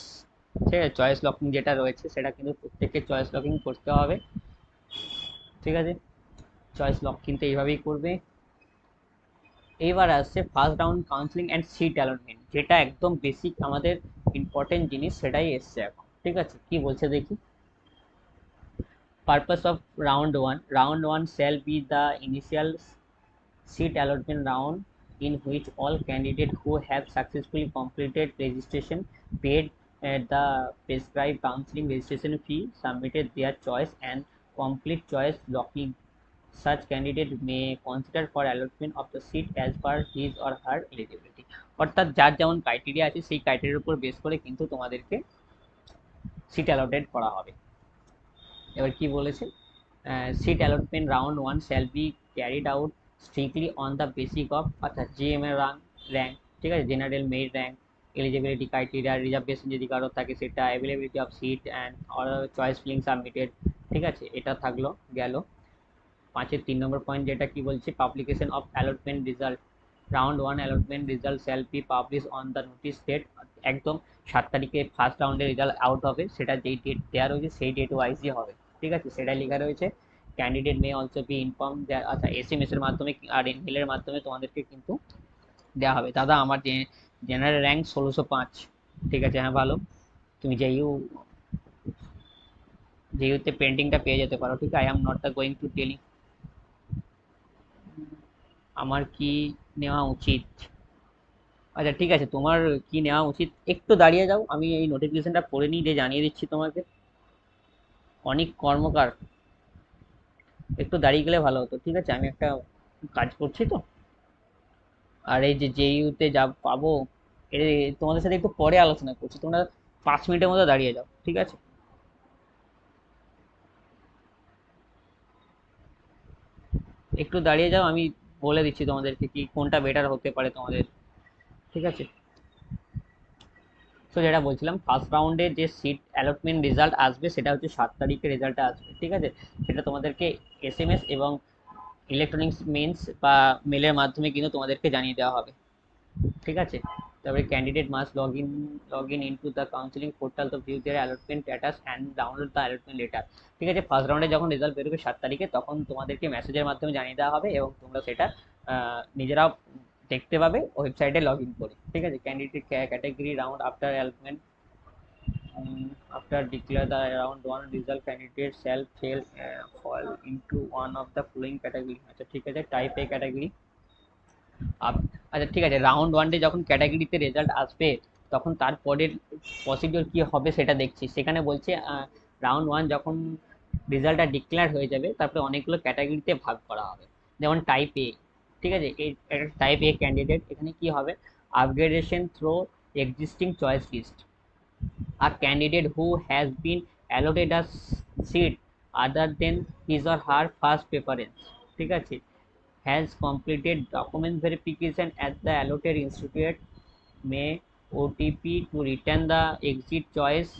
Speaker 1: ঠিক আছে, চয়েস লকিং যেটা রয়েছে সেটা কিন্তু প্রত্যেককে চয়েস লকিং করতে হবে, ঠিক আছে, চয়েস লক কিন্তু এইভাবেই করবে। এইবার আসছে first round counselling and sit allotment, যেটা একদম বেসিক আমাদের ইম্পর্টেন্ট জিনিস, সেটাই এসছে এখন, ঠিক আছে, কি বলছে দেখি। Purpose of round 1. Round 1 shall be the initial seat allotment round in which all candidates who have successfully completed registration, paid the prescribed counseling registration fee, submitted their choice and complete choice locking. Such candidate may consider for allotment of the seat as per his or her eligibility. অর্থাৎ যার যেমন criteria আছে সেই ক্রাইটেরিয়ার উপর base করে কিন্তু তোমাদেরকে seat allotted করা হবে। এবার কি বলেছে, seat allotment round one shall be carried out strictly on the basic of, অর্থাৎ জিএমএ র্যাঙ্ক, ঠিক আছে, general merit rank, eligibility criteria, reservation যদি কারোর থাকে সেটা, availability of seat and choice filling submitted, ঠিক আছে, এটা থাকলো গেল। 5-এর 3 নম্বর পয়েন্ট যেটা কি বলছে, publication of allotment result, round one allotment result shall be publish on the notice date, একদম 7 তারিখে ফার্স্ট রাউন্ডের রেজাল্ট আউট হবে, সেটা যেই ডেট দেওয়া রয়েছে সেই ডেট ওয়াইজই হবে, ঠিক আছে, সেটাই লেখা রয়েছে। Candidate may also be inform, আচ্ছা এসএমএস এর মাধ্যমে আর ইমেলের মাধ্যমে তোমাদেরকে কিন্তু দেওয়া হবে। দাদা আমার জেনারেল র্যাঙ্ক 1605, ঠিক আছে, হ্যাঁ ভালো, তুমি যেইউতে পেন্টিংটা পেয়ে যেতে পারো, ঠিক আছে, I am not the going to telling আমার কি নেওয়া উচিত। আচ্ছা ঠিক আছে, তোমার কি নেওয়া উচিত, একটু দাঁড়িয়ে যাও, আমি এই নোটিফিকেশনটা পড়ে নিই, দিয়ে জানিয়ে দিচ্ছি তোমাকে। অনেক কর্মকার, একটু দাঁড়িয়ে গেলে ভালো হতো, ঠিক আছে, আমি একটা কাজ করছি তো। আর এই যে জেইউতে যা পাবো, তোমাদের সাথে একটু পরে আলোচনা করছি, তোমরা 5 মিনিটের মতো দাঁড়িয়ে যাও, ঠিক আছে, একটু দাঁড়িয়ে যাও, আমি বলে দিচ্ছি তোমাদেরকে কি কোনটা বেটার হতে পারে তোমাদের, ঠিক আছে। তো যেটা বলছিলাম, ফার্স্ট রাউন্ডে যে সিট অ্যালটমেন্ট রেজাল্ট আসবে সেটা হচ্ছে 7 তারিখে রেজাল্টটা আসবে, ঠিক আছে, সেটা তোমাদেরকে এসএমএস এবং ইলেকট্রনিক্স মিনস বা মেলের মাধ্যমে কিন্তু তোমাদেরকে জানিয়ে দেওয়া হবে, ঠিক আছে। তারপরে candidate must log in into the counselling portal to view their allotment status and download the allotment letter, ঠিক আছে, ফার্স্ট রাউন্ডে যখন রেজাল্ট বেরোবে 7 তারিখে, তখন তোমাদেরকে মেসেজের মাধ্যমে জানিয়ে দেওয়া হবে এবং তোমরা সেটা নিজেরাও দেখতে পাবে ওয়েবসাইটে লগ ইন করে, ঠিক আছে। Candidate category round after allotment, after declare the round one result, candidate shall fall into one of the following category, আচ্ছা ঠিক আছে, টাইপ এ ক্যাটাগরি। আচ্ছা ঠিক আছে, রাউন্ড ওয়ান ডে যখন ক্যাটাগরিতে রেজাল্ট আসবে তখন তারপরের প্রসিডিওর কি হবে সেটা দেখছি, সেখানে বলছে রাউন্ড ওয়ান যখন রেজাল্টটা ডিক্লেয়ার হয়ে যাবে তারপরে অনেকগুলো ক্যাটাগরিতে ভাগ করা হবে, যেমন টাইপ এ, ঠিক আছে, এই টাইপ এ ক্যান্ডিডেট, এখানে কি হবে, upgradation through existing choice list, a candidate who has been allotted a seat other than his or her first preference, ঠিক আছে, has completed document verification at the allotted institute, may OTP to return the exit choice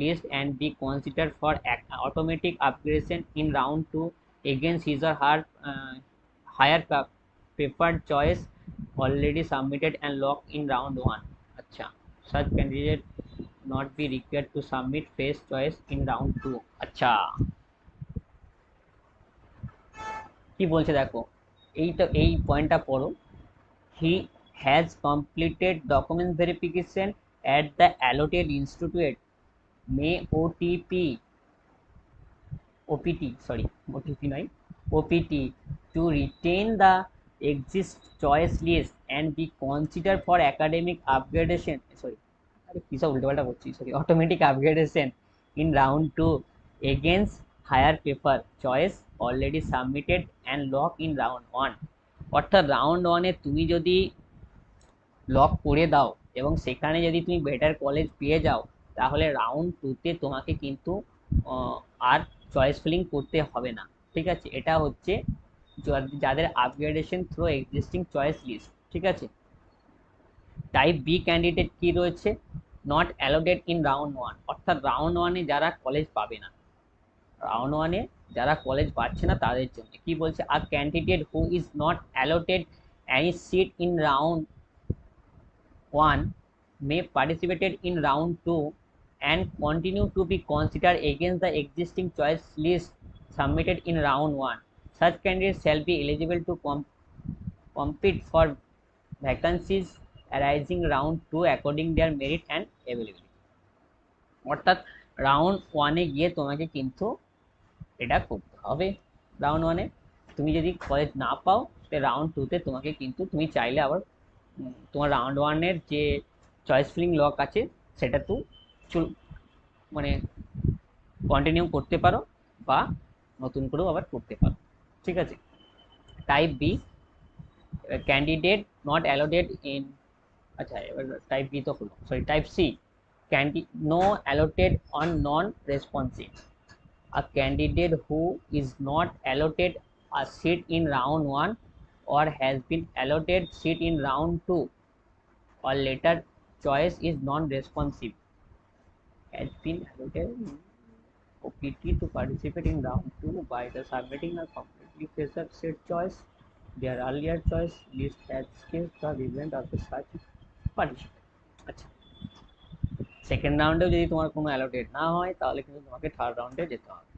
Speaker 1: list and be considered for automatic upgradation in round 2 against his or her higher preferred choice already submitted and locked in round 1, acha, such candidate not be required to submit fresh choice in round 2, আচ্ছা, কি বলছে দেখো, এইটা এই পয়েন্টটা পড়ো, he has completed document verification at the allotted institute, may OPT নয়, OPT to retain the exist choice list and be considered for academic upgradation, sorry, আরে কি সব উল্টোপাল্টা করছি, sorry, automatic upgradation in round 2 against higher paper choice already submitted and lock in round 1, অর্থাৎ রাউন্ড ওয়ানে তুমি যদি লক করে দাও এবং সেখানে যদি তুমি বেটার কলেজ পেয়ে যাও, তাহলে রাউন্ড টুতে তোমাকে কিন্তু আর চয়েস ফিলিং করতে হবে না, ঠিক আছে, এটা হচ্ছে যাদের upgradation through existing choice list. ঠিক আছে, টাইপ বি ক্যান্ডিডেট কি রয়েছে, not allotted in round one, অর্থাৎ রাউন্ড ওয়ানে যারা কলেজ পাবে না, রাউন্ড ওয়ানে যারা কলেজ পাচ্ছে না তাদের জন্য কি বলছে, a candidate who is not allotted any seat in round one may participated in round 2 and continue to be considered against the existing choice list submitted in round 1. Such candidates shall be eligible to compete for vacancies arising round 2 according their merit and availability. অর্থাৎ রাউন্ড ওয়ানে গিয়ে তোমাকে কিন্তু এটা করতে হবে। Round ওয়ানে তুমি যদি কলেজ না পাও, রাউন্ড টুতে তোমাকে কিন্তু তুমি চাইলে আবার তোমার রাউন্ড ওয়ানের যে চয়েস ফিলিং লক আছে সেটা তো মানে কন্টিনিউ করতে পারো বা নতুন করেও আবার করতে পারো। ঠিক আছে, type B candidate not allotted in, আচ্ছা এবার টাইপ বি তো হলো, sorry type C no allotted on non responsive, a candidate who is not allotted a seat in round 1 or has been allotted seat in round 2 or later choice is non-responsive has been allotted OPT to participate in round 2 by the submitting a completely fresher seat choice. Their earlier choice list has skipped the event of the such participant. আচ্ছা, second রাউন্ডেও যদি তোমার কোনো allotted না হয় তাহলে কিন্তু তোমাকে third রাউন্ডে যেতে হবে,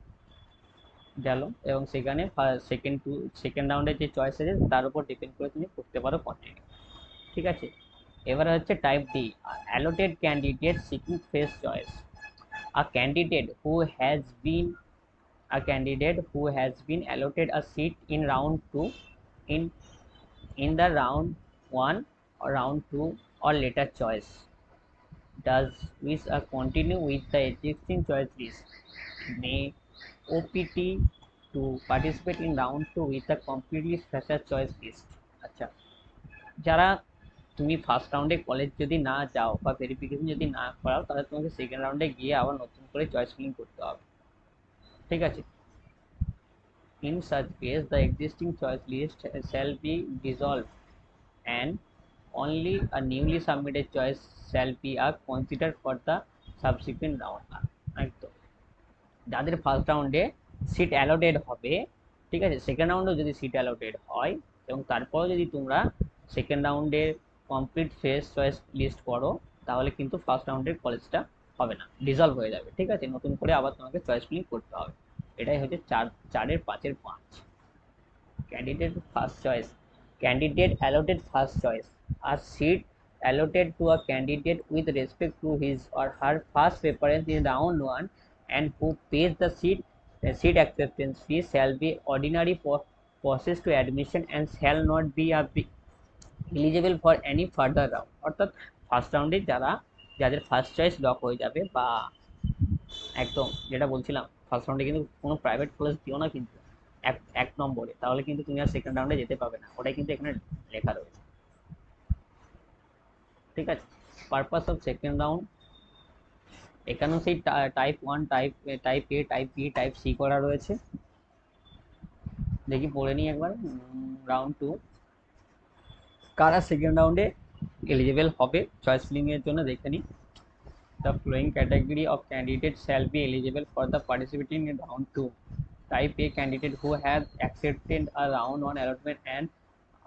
Speaker 1: গেল, এবং সেখানে সেকেন্ড রাউন্ডের যে চয়েস আছে তার উপর ডিপেন্ড করে তুমি করতে পারো কন্টিনিউ। ঠিক আছে, এবারে হচ্ছে type D, allotted candidate seeking fresh choice, a candidate who has been a candidate who has been allotted a seat in round 2 in the round 1 or round 2 or later choice does wish to continue with the existing choice list may OPT to participate in round 2 with a completely fresher choice list. আচ্ছা, যারা তুমি first রাউন্ডে college যদি না যাও বা verification যদি না করাও তাহলে তোমাকে সেকেন্ড রাউন্ডে গিয়ে আবার নতুন করে চয়েস ফিলিং করতে হবে। ঠিক আছে, in such case the existing choice list shall be dissolved and only a newly submitted choice shall be considered for the subsequent round. একদম, যাদের ফার্স্ট রাউন্ডে সিট অ্যালোটেড হবে, ঠিক আছে, সেকেন্ড রাউন্ডেও যদি সিট অ্যালোটেড হয় এবং তারপরে যদি তোমরা সেকেন্ড রাউন্ডে কমপ্লিট ফ্রেশ চয়েস লিস্ট করো তাহলে কিন্তু ফার্স্ট রাউন্ডের কলেজটা হবে না, ডিজলভ হয়ে যাবে। ঠিক আছে, নতুন করে আবার তোমাকে চয়েস ফিলিং করতে হবে। এটাই হচ্ছে 4-5 candidate first choice, candidate allotted first choice, a seat allotted to a candidate with respect to his or her first preference in round 1 and who pays the seat acceptance fee shall be ordinary for process to admission and shall not be eligible for any further round। অর্থাৎ first রাউন্ডে যাদের first choice lock হয়ে যাবে বা একদম যেটা বলছিলাম first রাউন্ডে কিন্তু কোনো প্রাইভেট কলেজ দিও না কিন্তু এক নম্বরে, তাহলে কিন্তু তুমি আর সেকেন্ড রাউন্ডে যেতে পারবে না, ওটাই কিন্তু এখানে লেখা রয়েছে। ঠিক আছে, পারপাস অফ সেকেন্ড রাউন্ড, এখানেও সেই টাইপ ওয়ান, টাইপ এ, টাইপ বি, টাইপ সি করা রয়েছে। দেখি পড়ে নিই একবার। রাউন্ড 2 কারা সেকেন্ড রাউন্ডে এলিজিবল হবে চয়েস ফিলিং এর জন্য দেখে নিই। The following category of candidates shall be eligible for the participating in round 2. Type A candidate who has accepted a round 1 allotment and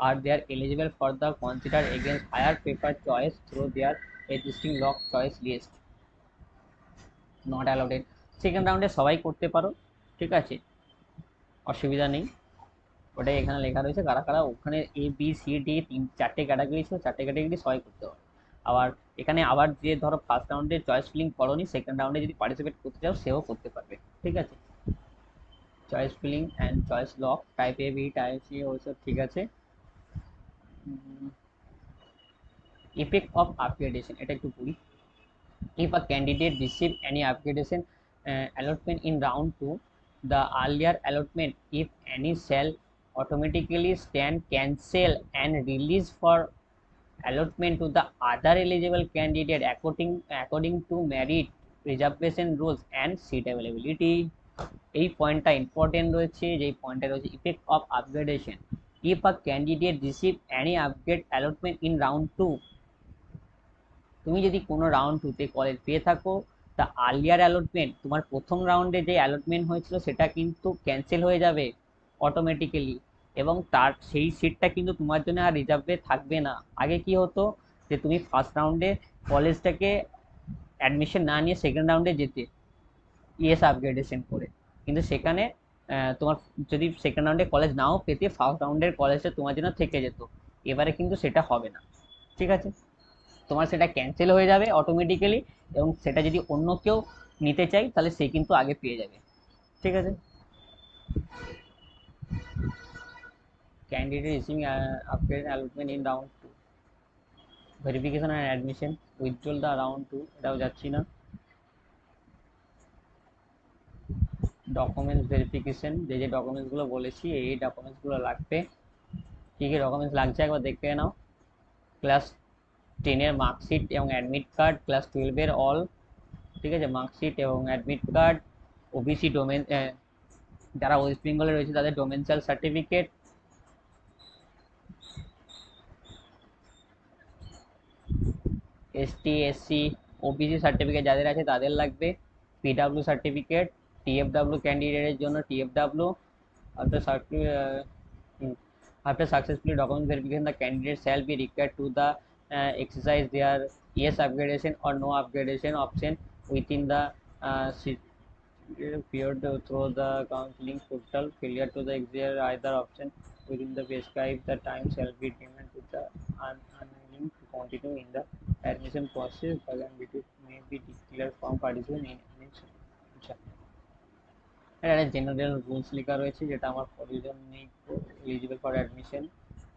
Speaker 1: are they eligible for the consider against higher preferred choice through their existing lock choice list. Not allotted. Second রাউন্ডে সবাই করতে পারো, ঠিক আছে, অসুবিধা নেই। ওটাই এখানে লেখা রয়েছে কারা কারা ওখানে A B C D 4টে category ছিল, 4টে ক্যাটাগরি সবাই করতে হবে। আবার এখানে আবার যে ধরো ফার্স্ট রাউন্ডে চয়েস ফিলিং করোনি সেকেন্ড রাউন্ডে যদি পার্টিসিপেট করতে চাও সেও করতে পারবে। ঠিক আছে, choice filling and choice lock type A B type C ওইসব ঠিক আছে। ইফেক্ট অফ আপগ্রেডেশন এটা একটু পড়ি। If a candidate receive any upgradation allotment in round 2, the earlier allotment, if any, shall automatically stand cancel and release for allotment to the other eligible candidate according to merit, reservation rules and seat availability. এই পয়েন্টটা important রয়েছে, যেই পয়েন্টটা রয়েছে effect of upgradation. If a candidate receive any upgrade allotment in round two, তুমি যদি কোনো round টুতে কলেজ পেয়ে থাকো, তা আর্লিয়ার অ্যালটমেন্ট, তোমার প্রথম রাউন্ডে যে অ্যালটমেন্ট হয়েছিল সেটা কিন্তু ক্যান্সেল হয়ে যাবে অটোমেটিক্যালি, এবং তার সেই সিটটা কিন্তু তোমার জন্য আর রিজার্ভে থাকবে না। আগে কি হতো, যে তুমি ফার্স্ট রাউন্ডে কলেজটাকে অ্যাডমিশন না নিয়ে সেকেন্ড রাউন্ডে যেতে ইএস আপগ্রেডেশন করে, কিন্তু সেখানে তোমার যদি সেকেন্ড রাউন্ডে কলেজ নাও পেতে, ফার্স্ট রাউন্ডের কলেজটা তোমার জন্য থেকে যেত। এবারে কিন্তু সেটা হবে না, ঠিক আছে? তোমার সেটা ক্যান্সেল হয়ে যাবে অটোমেটিক্যালি, এবং সেটা যদি অন্য কেউ নিতে চাই তাহলে সে কিন্তু আগে পেয়ে যাবে, ঠিক আছে? Candidate receiving upgrade allotment in round two, verification and admission, withdrawal the round two, এটাও যাচ্ছি না। ডকুমেন্টস ভেরিফিকেশন, যে যে ডকুমেন্টসগুলো বলেছি এই ডকুমেন্টসগুলো লাগবে। কী কী ডকুমেন্টস লাগছে একবার দেখে নাও। ক্লাস 10-এর মার্কশিট এবং অ্যাডমিট কার্ড, ক্লাস 12-এর অল, ঠিক আছে, মার্কশিট এবং অ্যাডমিট কার্ড, ওবিসি ডোমেন, যারা ওয়েস্ট বেঙ্গলে রয়েছে তাদের ডোমেনশিয়াল certificate, ST SC OBC certificate যাদের আছে তাদের লাগবে, পিডাব্লিউ সার্টিফিকেট, টিএফডাব্লিউ ক্যান্ডিডেটের জন্য TFW. after after successfully document verification, the candidate shall be required to the exercise their yes upgradation or no upgradation option within the period through the counseling portal. Failure to the exercise either option within the prescribed the time shall be deemed to the unwilling to continue in the admission process. The candidate may be declared from participant in admission. একটা general rules লেখা রয়েছে, যেটা আমার প্রয়োজন নেই। Eligible for admission,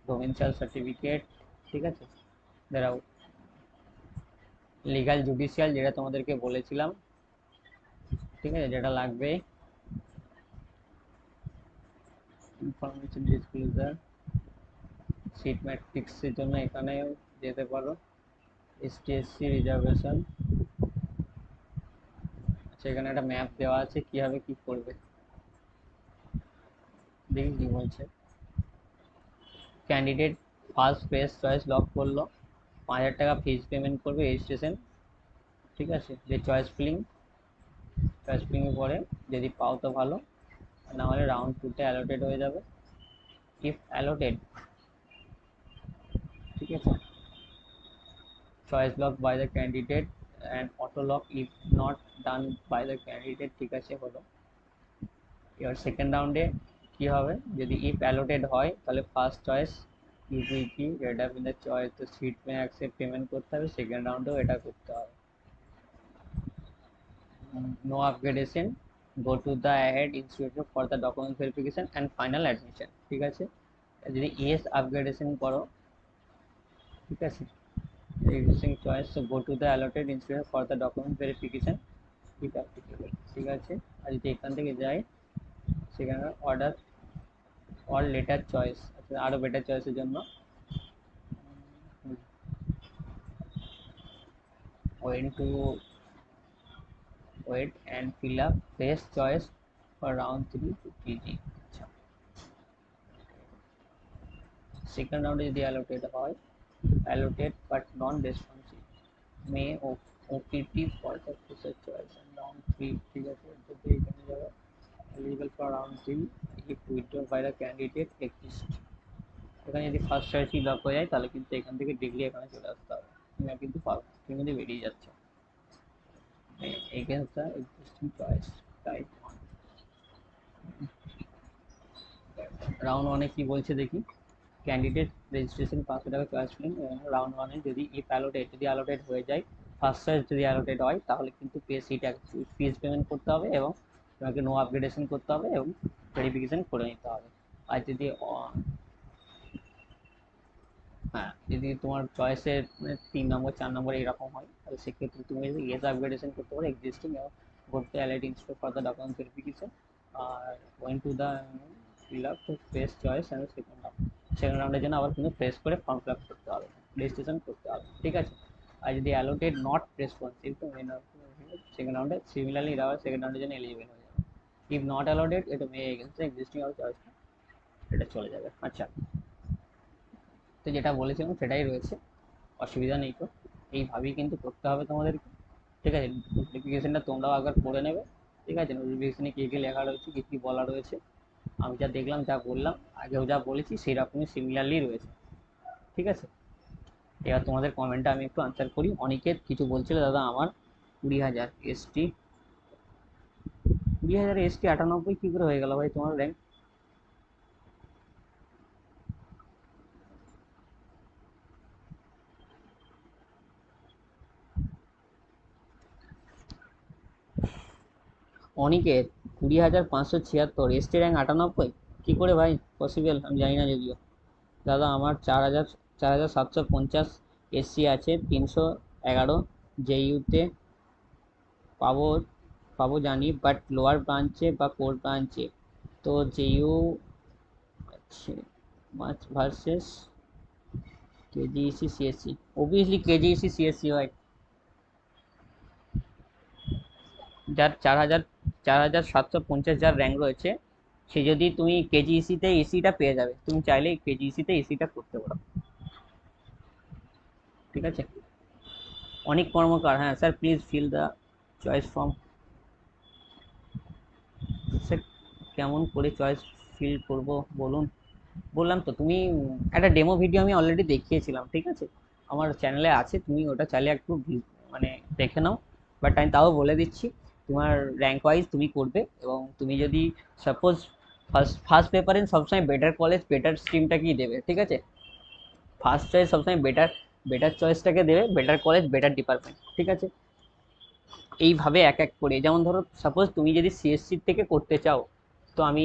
Speaker 1: provincial certificate, ঠিক আছে, দাঁড়াও, লিগাল জুডিশিয়াল যেটা তোমাদেরকে বলেছিলাম, ঠিক আছে, যেটা লাগবে, ইনফরমেশন ডিসক্লোজার, সিট ম্যাট্রিক্সের জন্য এখানেও যেতে পারো, এসটিএসসি রিজার্ভেশন, সেখানে একটা ম্যাপ দেওয়া আছে কীভাবে কী করবে, দেখি কী বলছে। Candidate first face choice lock করলো, 5,000 টাকা ফিজ পেমেন্ট করবে রেজিস্ট্রেশন, ঠিক আছে, যে চয়েস ফিলিংয়ের পরে যদি পাও তো ভালো, না হলে রাউন্ড টুতে অ্যালোটেড হয়ে যাবে। ইফ অ্যালোটেড, ঠিক আছে, choice lock by the candidate and auto lock if not done by the candidate, ঠিক আছে, হলো। এবার সেকেন্ড রাউন্ডে কী হবে, যদি ইফ অ্যালোটেড হয় তাহলে first choice UPT red up in the choice, তো সিট মে অ্যাকসেপ্ট পেমেন্ট করতে হবে, সেকেন্ড রাউন্ডেও এটা করতে হবে। No upgradation, go to the ahead institute for the document verification and final admission, ঠিক আছে। যদি ইয়েস আপগ্রেডেশন করো, ঠিক আছে, existing choice, so go to the allotted institute for the document verification if applicable, ঠিক আছে। আর যদি এখান থেকে যাই, সেখানে অর্ডার অল লেটার চয়েস, আচ্ছা, আরও বেটার চয়েসের জন্য want to wait and fill up fresh choice for round 3 PG. আচ্ছা, সেকেন্ড রাউন্ডে যদি অ্যালোটেড হয়, allotted but non responsive may opt for the fresher choice and round 3, ঠিক আছে, যদি এখানে যাবে eligible for round 3 if withdrawn by the candidate exist। এখানে যদি ফার্স্ট চয়েসই লক হয়ে যায় তাহলে কিন্তু এখান থেকে ডিগ্রি এখানে চলে আসতে হবে, তুমি আর কিন্তু পারো, তুমি কিন্তু বেরিয়ে যাচ্ছে against the existing choice type. Round ওয়ানে কি বলছে দেখি, ক্যান্ডিডেট রেজিস্ট্রেশন 500 টাকা চয়েস ফিলিং। রাউন্ড ওয়ানে যদি ইফ অ্যালোটেড, যদি অ্যালোটেড হয়ে যায়, ফার্স্ট চয়েস যদি অ্যালোটেড হয় তাহলে কিন্তু পে সিট ফিজ পেমেন্ট করতে হবে, এবং তোমাকে নো আপগ্রেডেশন করতে হবে এবং ভেরিফিকেশন করে নিতে হবে। আর যদি হ্যাঁ, যদি তোমার চয়েসের 3 নম্বর 4 নম্বর এরকম হয়, তাহলে সেক্ষেত্রে তুমি ইয়েস আপগ্রেডেশন করতে পারো এক্সিস্টিং, এবং করতে allied institute for the document verification, আর want to the fill up to fresh choice and second রাউন্ডের জন্য আবার কিন্তু প্রেস করে ফর্ম ফিল আপ করতে হবে, রেজিস্ট্রেশন করতে হবে, ঠিক আছে। আর যদি অ্যালোটেড নট রেসপন্সিভ, তো সেকেন্ড রাউন্ডে সিমিলারলি আবার সেকেন্ড রাউন্ডের জন্য এলিজিবল হয়ে যাবে। ইফ নট অ্যালোডেড এটা মে এগেনস্ট এক্সিস্টিং অফ চয়েস, এটা চলে যাবে। আচ্ছা, তো যেটা বলেছিলাম সেটাই রয়েছে, অসুবিধা নেই। তো এইভাবেই কিন্তু করতে হবে তোমাদেরকে, ঠিক আছে? নোটিফিকেশনটা তোমরাও একবার করে নেবে, ঠিক আছে? নোটিফিকেশনে কী কী লেখা রয়েছে, কী কী বলা রয়েছে, আমি যা দেখলাম যা বললাম, আগেও যা বলেছি সেই রকমই সিমিলারলি রয়েছে, ঠিক আছে? এবার তোমাদের কমেন্টটা আমি একটু আনসার করি। অনিকেত কিছু বলছিল, দাদা আমার 20,000 এসটি, 20,000 এসটি 98 কী করে হয়ে গেল ভাই তোমার র্যাঙ্ক? অনিকেত 20,576, এসটি র্যাঙ্ক 98, কী করে ভাই পসিবল? আমি জানি না যদিও। দাদা আমার 4,750 এসসি আছে, 311 জেইউতে পাবো, জানি, বাট লোয়ার ব্রাঞ্চে বা কোর ব্রাঞ্চে। তো জেইউ আছে মাছ ভার্সেস কেজিইসি সিএসসি, অবভিয়াসলি কেজিইসি সিএসসি হয়। যার 4,750 যার র্যাঙ্ক রয়েছে, সে যদি তুমি কেজিইসিতে এসিটা পেয়ে যাবে, তুমি চাইলে কেজিইসিতে এসিটা করতে পারো, ঠিক আছে? অনেক কর্মকার, হ্যাঁ sir, please fill the choice form. Sir কেমন করে চয়েস ফিল করব বলুন? বললাম তো, তুমি একটা ডেমো ভিডিও আমি অলরেডি দেখিয়েছিলাম, ঠিক আছে? আমার চ্যানেলে আছে, তুমি ওটা চাইলে একটু মানে দেখে নাও। বাট আমি তাও বলে দিচ্ছি, তোমার র্যাঙ্ক ওয়াইজ তুমি করবে, এবং তুমি যদি সাপোজ ফার্স্ট প্রেফারেন্স সবসময় বেটার কলেজ বেটার স্ট্রিমটাকেই দেবে, ঠিক আছে? ফার্স্ট চয়েস সবসময় বেটার বেটার চয়েসটাকে দেবে, বেটার কলেজ বেটার ডিপার্টমেন্ট, ঠিক আছে? এইভাবে এক এক করে, যেমন ধরো সাপোজ তুমি যদি সিএসসি থেকে করতে চাও, তো আমি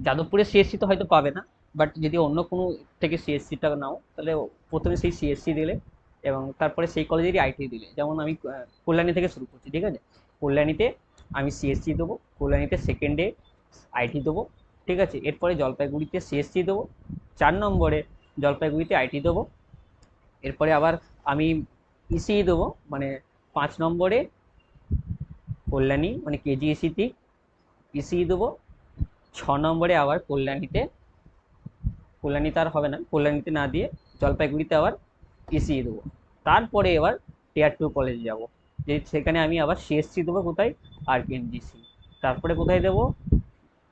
Speaker 1: যাদবপুরে সিএসসি তো হয়তো পাবে না, বাট যদি অন্য কোনো থেকে সিএসসিটা নাও, তাহলে প্রথমে সেই সিএসসি দিলে, এবং তারপরে সেই কলেজেরই আইটি দিলে। যেমন আমি কল্যাণী থেকে শুরু করছি, ঠিক আছে? কল্যাণীতে আমি সিএসসি দেবো, কল্যাণীতে সেকেন্ডে আইটি দেবো, ঠিক আছে? এরপরে জলপাইগুড়িতে সিএসসি দেবো, 4 নম্বরে জলপাইগুড়িতে আইটি দেবো, এরপরে আবার আমি ইসিই দেবো, মানে 5 নম্বরে কল্যাণী মানে কেজিএসিতে ইসিই দেবো, 6 নম্বরে আবার কল্যাণীতে আর হবে না, কল্যাণীতে না দিয়ে জলপাইগুড়িতে আবার ইসিই দেবো। তারপরে এবার টিয়ার 2 কলেজে যাব, যে সেখানে আমি আবার সিএসসি দেবো কোথায়, আর এনজিসি। তারপরে কোথায় দেবো,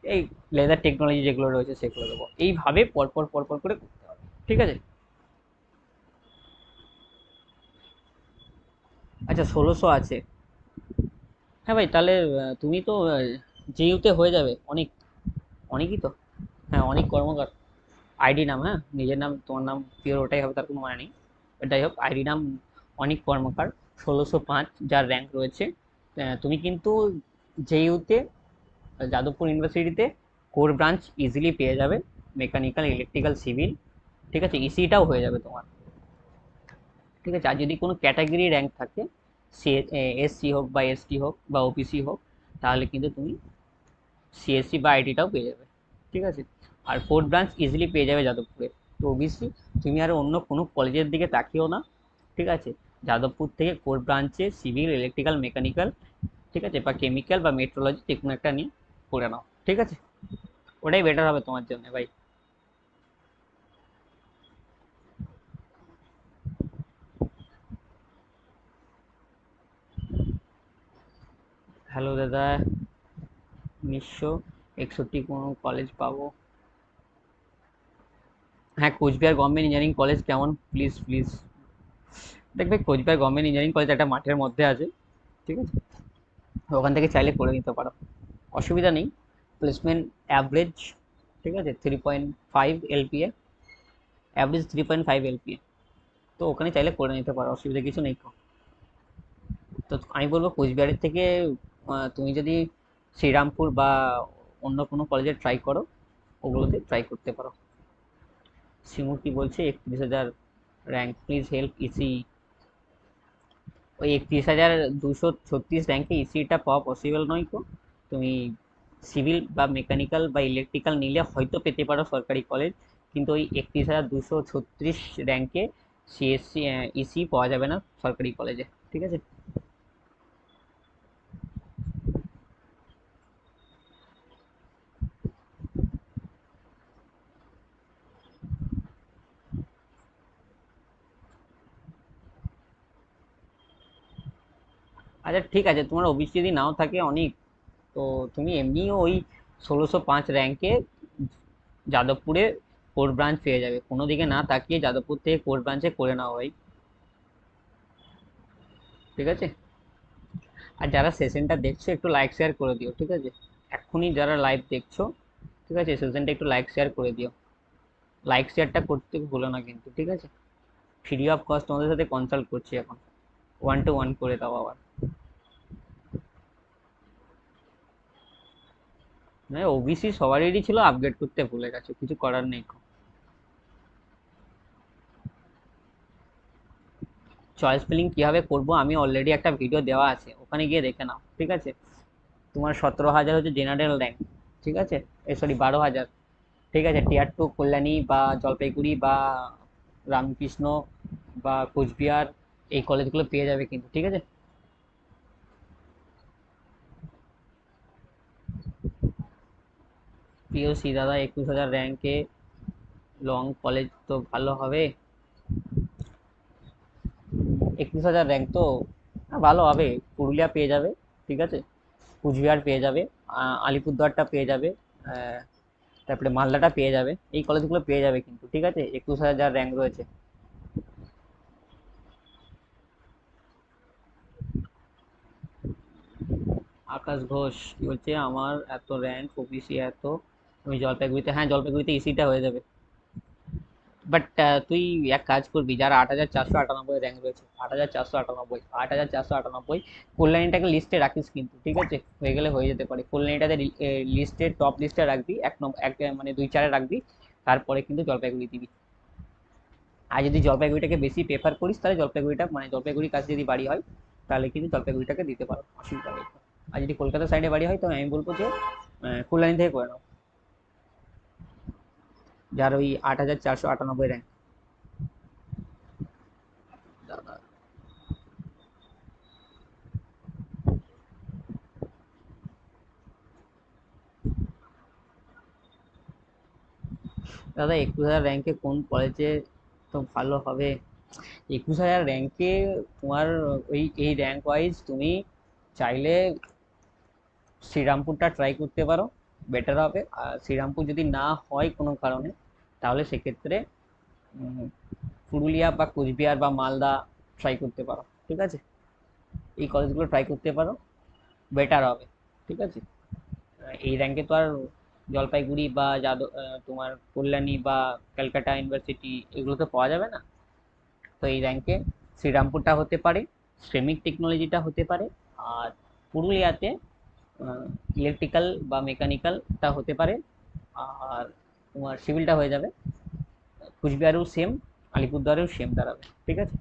Speaker 1: এই লেদার টেকনোলজি যেগুলো রয়েছে সেগুলো দেবো। এইভাবে পরপর পরপর করে করতে হবে, ঠিক আছে? আচ্ছা, 1600 আছে। হ্যাঁ ভাই, তাহলে তুমি তো জিইউতে হয়ে যাবে অনেক, অনেকই তো। হ্যাঁ, অনেক কর্মকার আইডি নাম, হ্যাঁ নিজের নাম, তোমার নাম পিওর ওটাই হবে, তার কোনো মানে নেই। যাই হোক, আইডি নাম অনেক কর্মকার, 1605 যার র্যাঙ্ক রয়েছে। তুমি কিন্তু জেইউতে, যাদবপুর ইউনিভার্সিটিতে কোর ব্রাঞ্চ ইজিলি পেয়ে যাবে, মেকানিক্যাল ইলেকট্রিক্যাল সিভিল, ঠিক আছে? ইসিটাও হয়ে যাবে তোমার, ঠিক আছে? আর যদি কোনো ক্যাটাগরি র্যাঙ্ক থাকে, সে এসসি হোক বা এসটি হোক বা ওবিসি হোক, তাহলে কিন্তু তুমি সিএসসি বা আইটিটাও পেয়ে যাবে, ঠিক আছে? আর ফোর্থ ব্রাঞ্চ ইজিলি পেয়ে যাবে যাদবপুরে। তো ওবিসি তুমি আর অন্য কোনো কলেজের দিকে তাকিও না, ঠিক আছে? যাদবপুর থেকে কোর ব্রাঞ্চে সিভিল ইলেকট্রিক্যাল মেকানিক্যাল, ঠিক আছে, বা কেমিক্যাল বা মেট্রোলজি যে কোনো একটা নিয়ে করে নাও, ঠিক আছে? ওটাই বেটার হবে তোমার জন্য ভাই। হ্যালো দাদা, 1961 কোনো কলেজ পাবো? হ্যাঁ, কোচবিহার গভর্নমেন্ট ইঞ্জিনিয়ারিং কলেজ কেমন, প্লিজ প্লিজ। দেখবে কোচবিহার গভর্নমেন্ট ইঞ্জিনিয়ারিং কলেজ একটা মাঠের মধ্যে আছে, ঠিক আছে? ওখান থেকে চাইলে করে নিতে পারো, অসুবিধা নেই। প্লেসমেন্ট অ্যাভারেজ, ঠিক আছে, 3.5 এলপিএ, অ্যাভারেজ 3.5 এলপিএ। তো ওখানে চাইলে করে নিতে পারো, অসুবিধা কিছু নেই। তো আমি বলবো কোচবিহারের থেকে তুমি যদি শ্রীরামপুর বা অন্য কোনো কলেজে ট্রাই করো, ওগুলোতে ট্রাই করতে পারো। শিমুর কি বলছে 31,000 র্যাঙ্ক, প্লিজ হেল্প ইসি। ওই 31,236 র্যাঙ্কে ইসিটা পাওয়া পসিবল নয় তো। তুমি সিভিল বা মেকানিক্যাল বা ইলেকট্রিক্যাল নিলে হয়তো পেতে পারো সরকারি কলেজ, কিন্তু ওই 31,236 র্যাঙ্কে সিএসসি ইসি পাওয়া যাবে না সরকারি কলেজে, ঠিক আছে? আচ্ছা ঠিক আছে, তোমার ওবিসি যদি নাও থাকে অনেক, তো তুমি এমনিও ওই 1605 র্যাঙ্কে যাদবপুরে কোর ব্রাঞ্চ পেয়ে যাবে, কোনো দিকে না তাকিয়ে যাদবপুর থেকে কোর ব্রাঞ্চে করে নাও ভাই। ঠিক আছে। আর যারা সেশনটা দেখছো একটু লাইক শেয়ার করে দিও, ঠিক আছে। এক্ষুনি যারা লাইভ দেখছো, ঠিক আছে, সেশনটা একটু লাইক শেয়ার করে দিও। লাইক শেয়ারটা করতে ভুলো না কিন্তু, ঠিক আছে। ফ্রি অফ কস্ট তোমাদের সাথে কনসাল্ট করছি এখন, 1 to 1 করে দাও আবার। মানে ওবিসি সবারই ছিল, আপগ্রেড করতে ভুলে গেছে, কিছু করার নেই। চয়েস ফিলিং কিভাবে করবো আমি অলরেডি একটা ভিডিও দেওয়া আছে, ওখানে গিয়ে দেখে নাও, ঠিক আছে। তোমার 17,000 হচ্ছে জেনারেল র্যাঙ্ক, ঠিক আছে। সরি, 12,000। ঠিক আছে, টিয়ার 2 কল্যাণী বা জলপাইগুড়ি বা রামকৃষ্ণ বা কোচবিহার, এই কলেজগুলো পেয়ে যাবে কিন্তু, ঠিক আছে। পিওসি দাদা 21,000 র্যাঙ্কে লং কলেজ তো ভালো হবে। 21,000 র্যাঙ্ক তো ভালো হবে। পুরুলিয়া পেয়ে যাবে, ঠিক আছে। কুচবিহার পেয়ে যাবে, আলিপুরদুয়ারটা পেয়ে যাবে, আহ, তারপরে মালদাটা পেয়ে যাবে, এই কলেজগুলো পেয়ে যাবে কিন্তু, ঠিক আছে, 21,000 র্যাঙ্ক রয়েছে। আকাশ ঘোষ কি বলছে, আমার এত র্যাঙ্ক, ওবিসি এত, আমি জলপাইগুড়িতে, হ্যাঁ জলপাইগুড়িতে ইসিটা হয়ে যাবে। বাট তুই এক কাজ করবি, যারা 8,498 র্যাঙ্ক রয়েছে, 8,498, 8,498, কল্যাণীটাকে লিস্টে রাখিস কিন্তু, ঠিক আছে। হয়ে গেলে হয়ে যেতে পারে, কল্যাণীটাতে লিস্টে, টপ লিস্টে রাখবি, এক নম্বর, এক মানে 2-4-এ রাখবি, তারপরে কিন্তু জলপাইগুড়ি দিবি। আর যদি জলপাইগুড়িটাকে বেশি প্রেফার করিস, তাহলে জলপাইগুড়িটা মানে জলপাইগুড়ির কাছে যদি বাড়ি হয়, তাহলে কিন্তু জলপাইগুড়িটাকে দিতে পারো, অসুবিধা নেই। আর যদি কলকাতা সাইডে বাড়ি হয়, তো আমি বলবো যে কল্যাণী থেকে করে নাও, যার ওই 8,498 র্যাঙ্ক। দাদা, দাদা 21,000 র্যাঙ্কে কোন কলেজে তো ভালো হবে? 21,000 র্যাঙ্কে তোমার ওই এই র্যাঙ্ক ওয়াইজ তুমি চাইলে শ্রীরামপুরটা ট্রাই করতে পারো, বেটার হবে। আর শ্রীরামপুর যদি না হয় কোনো কারণে, তাহলে সেক্ষেত্রে উম, পুরুলিয়া বা কোচবিহার বা মালদা ট্রাই করতে পারো, ঠিক আছে। এই কলেজগুলো ট্রাই করতে পারো, বেটার হবে, ঠিক আছে। এই র্যাঙ্কে তো আর জলপাইগুড়ি বা তোমার কল্যাণী বা ক্যালকাটা ইউনিভার্সিটি এগুলো তো পাওয়া যাবে না। তো এই র্যাঙ্কে শ্রীরামপুরটা হতে পারে, শ্রমিক টেকনোলজিটা হতে পারে, আর পুরুলিয়াতে ইলেকট্রিক্যাল বা মেকানিক্যালটা হতে পারে, আর তোমার সিভিলটা হয়ে যাবে। কুচবিহারেও সেম, আলিপুরদুয়ারেও সেম দাঁড়াবে, ঠিক আছে,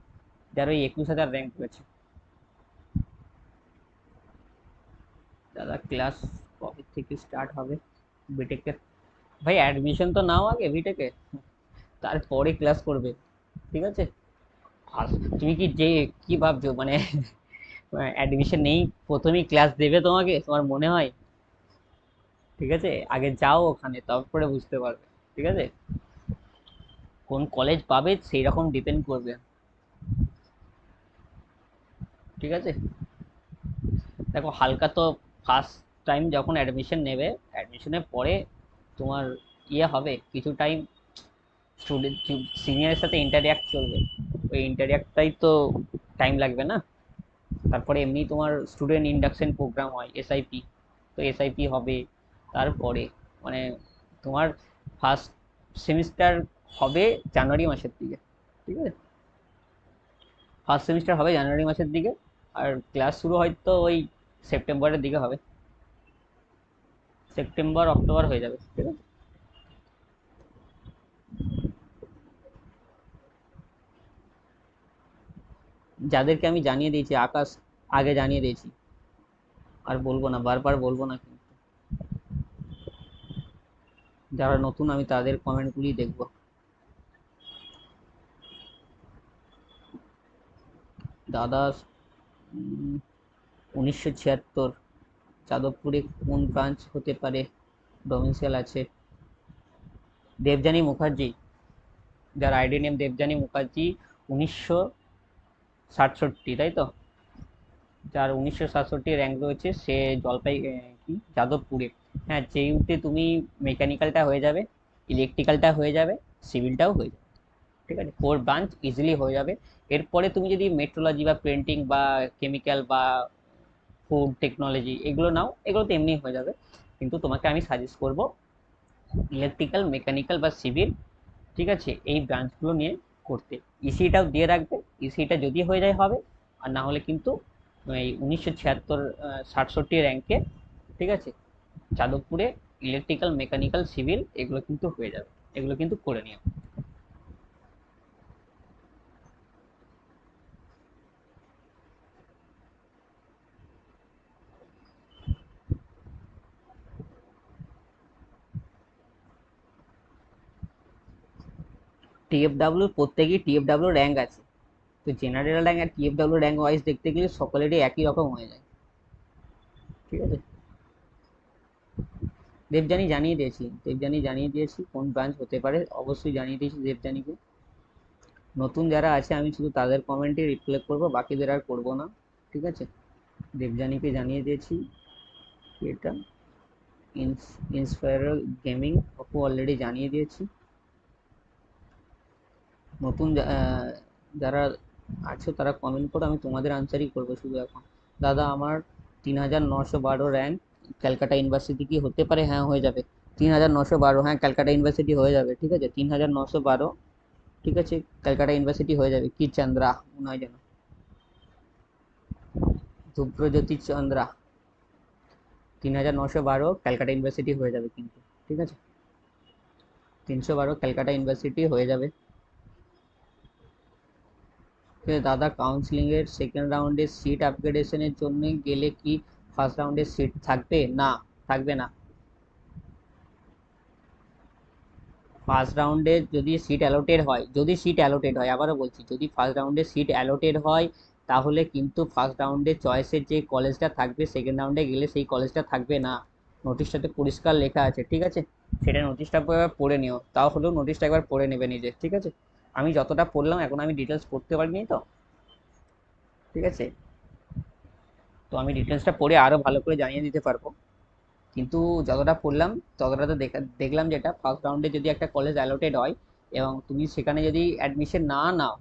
Speaker 1: যার ওই 21,000 র্যাঙ্ক রয়েছে। দাদা ক্লাস কবে থেকে স্টার্ট হবে বিটেকের? ভাই অ্যাডমিশন তো নাও আগে বিটেকে, তারপরে ক্লাস করবে, ঠিক আছে। আর তুমি কি যে কি ভাবছো মানে অ্যাডমিশন নেই প্রথমেই ক্লাস দেবে তোমাকে, তোমার মনে হয়? ঠিক আছে, আগে যাও ওখানে, তারপরে বুঝতে পারবে, ঠিক আছে। কোন কলেজ পাবে সেই রকম ডিপেন্ড করবে, ঠিক আছে। দেখো হালকা তো ফার্স্ট টাইম যখন অ্যাডমিশন নেবে, অ্যাডমিশনের পরে তোমার ইয়ে হবে কিছু টাইম, স্টুডেন্ট সিনিয়রের সাথে ইন্টারঅ্যাক্ট চলবে, ওই ইন্টারঅ্যাক্টটাই তো টাইম লাগবে না। তারপরে এমনি তোমার স্টুডেন্ট ইন্ডাকশন প্রোগ্রাম হয়, এসআইপি, তো এসআইপি হবে। তারপরে মানে তোমার ফার্স্ট সেমিস্টার হবে জানুয়ারি মাসের দিকে, ঠিক আছে। ফার্স্ট সেমিস্টার হবে জানুয়ারি মাসের দিকে, আর ক্লাস শুরু হয়তো ওই সেপ্টেম্বরের দিকে হবে, সেপ্টেম্বর অক্টোবর হয়ে যাবে, ঠিক আছে। যাদেরকে আমি জানিয়ে দিয়েছি আকাশ, আগে জানিয়ে দিয়েছি, আর বলবো না, বারবার বলবো না কিন্তু। যারা নতুন আমি তাদের কমেন্টগুলি দেখবো। দাদা 1976 যাদবপুরে কোন ব্রাঞ্চ হতে পারে, ডোমিসাইল আছে? দেবযানী মুখার্জি, যার আইডি নেম দেবযানী মুখার্জি, 1967, তাই তো? যার 1967 র্যাঙ্ক রয়েছে সে কি যাদবপুরে। হ্যাঁ, জেইউতে তুমি মেকানিক্যালটা হয়ে যাবে, ইলেকট্রিক্যালটা হয়ে যাবে, সিভিলটাও হয়ে যাবে। ঠিক আছে, 4 ব্রাঞ্চ ইজিলি হয়ে যাবে। এরপরে তুমি যদি মেট্রোলজি বা প্রিন্টিং বা কেমিক্যাল বা ফুড টেকনোলজি এগুলো নাও, এগুলো তো এমনি হয়ে যাবে। কিন্তু তোমাকে আমি সাজেস্ট করব ইলেকট্রিক্যাল, মেকানিক্যাল বা সিভিল, ঠিক আছে, এই ব্রাঞ্চগুলো নিয়ে করতে। ইসিটাও দিয়ে রাখবে, ইসিটা যদি হয়ে যায় হবে, আর না হলে কিন্তু এই 1976 67 র্যাঙ্কে, ঠিক আছে, যাদবপুরে ইলেকট্রিক্যাল, মেকানিক্যাল, সিভিল এগুলো কিন্তু হয়ে যাবে, এগুলো কিন্তু করে নিও। টিএফডাব্লিউ প্রত্যেকেই টিএফডাব্লিউ র্যাঙ্ক আছে, তো জেনারেল র্যাঙ্ক আর টিএফডাব্লিউ র্যাঙ্ক ওয়াইজ দেখতে গেলে সকলেরই একই রকম হয়ে যায়। ঠিক আছে, দেবযানী জানিয়ে দিয়েছি কোন ব্রাঞ্চ হতে পারে, অবশ্যই জানিয়ে দিয়েছি দেবযানীকে। নতুন যারা আছে আমি শুধু তাদের কমেন্টে রিপ্লাই করবো, বাকিদের আর করবো না। ঠিক আছে, দেবযানীকে জানিয়ে দিয়েছি এটা। ইন্সপায়ার গেমিং ওকে অলরেডি জানিয়ে দিয়েছি। নতুন যারা আছো তারা কমেন্ট করো, আমি তোমাদের আনসারই করবো শুধু এখন। দাদা আমার 3912 র্যাঙ্ক, ক্যালকাটা ইউনিভার্সিটি কি হতে পারে? হ্যাঁ হয়ে যাবে। 3912, হ্যাঁ ক্যালকাটা ইউনিভার্সিটি হয়ে যাবে। ঠিক আছে, 3912, ঠিক আছে, ক্যালকাটা ইউনিভার্সিটি হয়ে যাবে। কি চন্দ্রা মনে হয় যেন, ধ্রুবজ্যোতি চন্দ্রা, 3912 ক্যালকাটা ইউনিভার্সিটি হয়ে যাবে কিন্তু। ঠিক আছে, 312 ক্যালকাটা ইউনিভার্সিটি হয়ে যাবে। দাদা কাউন্সিলিং এর সেকেন্ড রাউন্ডে সিট আপগ্রেডেশনের জন্য গেলে কি ফার্স্ট রাউন্ডে সিট থাকবে? না, থাকবে না। ফার্স্ট রাউন্ডে যদি সিট অ্যালোটেড হয়, আবারও বলছি, যদি ফার্স্ট রাউন্ডে সিট অ্যালোটেড হয়, তাহলে কিন্তু ফার্স্ট রাউন্ডে চয়েসের যে কলেজটা থাকবে সেকেন্ড রাউন্ডে গেলে সেই কলেজটা থাকবে না। নোটিশটাতে পরিষ্কার লেখা আছে। ঠিক আছে, সেটা নোটিশটা একবার পড়ে নিও, তাও হলেও নোটিশটা একবার পড়ে নেবে নিজে। ঠিক আছে, আমি যতটা পড়লাম, এখন আমি ডিটেলস পড়তে পারিনি তো। ঠিক আছে, তো আমি ডিটেলসটা পড়ে আরও ভালো করে জানিয়ে দিতে পারবো। কিন্তু যতটা পড়লাম ততটা তো দেখলাম, যেটা ফার্স্ট রাউন্ডে যদি একটা কলেজ অ্যালোটেড হয় এবং তুমি সেখানে যদি অ্যাডমিশন না নাও,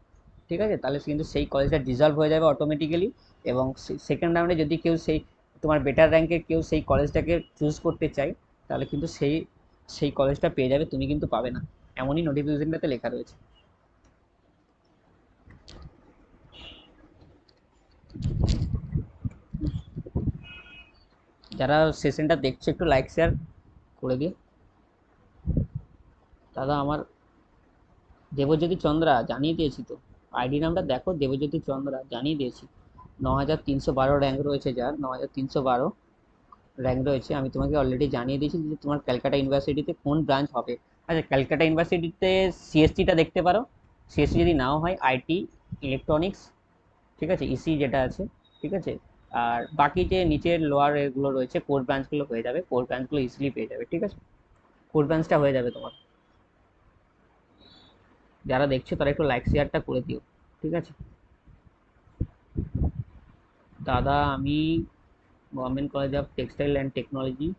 Speaker 1: ঠিক আছে, তাহলে কিন্তু সেই কলেজটা ডিসলভ হয়ে যাবে অটোমেটিক্যালি। এবং সেকেন্ড রাউন্ডে যদি কেউ সেই তোমার বেটার র্যাঙ্কের কেউ সেই কলেজটাকে চুজ করতে চায়, তাহলে কিন্তু সেই সেই কলেজটা পেয়ে যাবে, তুমি কিন্তু পাবে না। এমনই নোটিফিকেশনটাতে লেখা রয়েছে। যারা সেশনটা দেখছো একটু লাইক শেয়ার করে দিও। দাদা আমার দেবজ্যোতি চন্দ্রা জানিয়ে দিয়েছি তো, আইডি নামটা দেখো, দেবজ্যোতি চন্দ্রা জানিয়ে দিয়েছি। 9312 র্যাঙ্ক রয়েছে, যার 9312 র্যাঙ্ক রয়েছে, আমি তোমাকে অলরেডি জানিয়ে দিয়েছি যে তোমার ক্যালকাটা ইউনিভার্সিটিতে কোন ব্রাঞ্চ হবে। আচ্ছা, ক্যালকাটা ইউনিভার্সিটিতে সিএসটিটা দেখতে পারো, সিএসটি যদি নাও হয় আইটি, ইলেকট্রনিক্স, ঠিক আছে, ইসি যেটা আছে, ঠিক আছে। আর বাকি যে নিচের লোয়ার এগুলো রয়েছে, কোর ব্রাঞ্চগুলো হয়ে যাবে, কোর ব্রাঞ্চগুলো ইজিলি পেয়ে যাবে। ঠিক আছে, কোর ব্রাঞ্চটা হয়ে যাবে তোমার। যারা দেখছো তারা একটু লাইক শেয়ারটা করে দিও। ঠিক আছে দাদা, আমি government college of textile and technology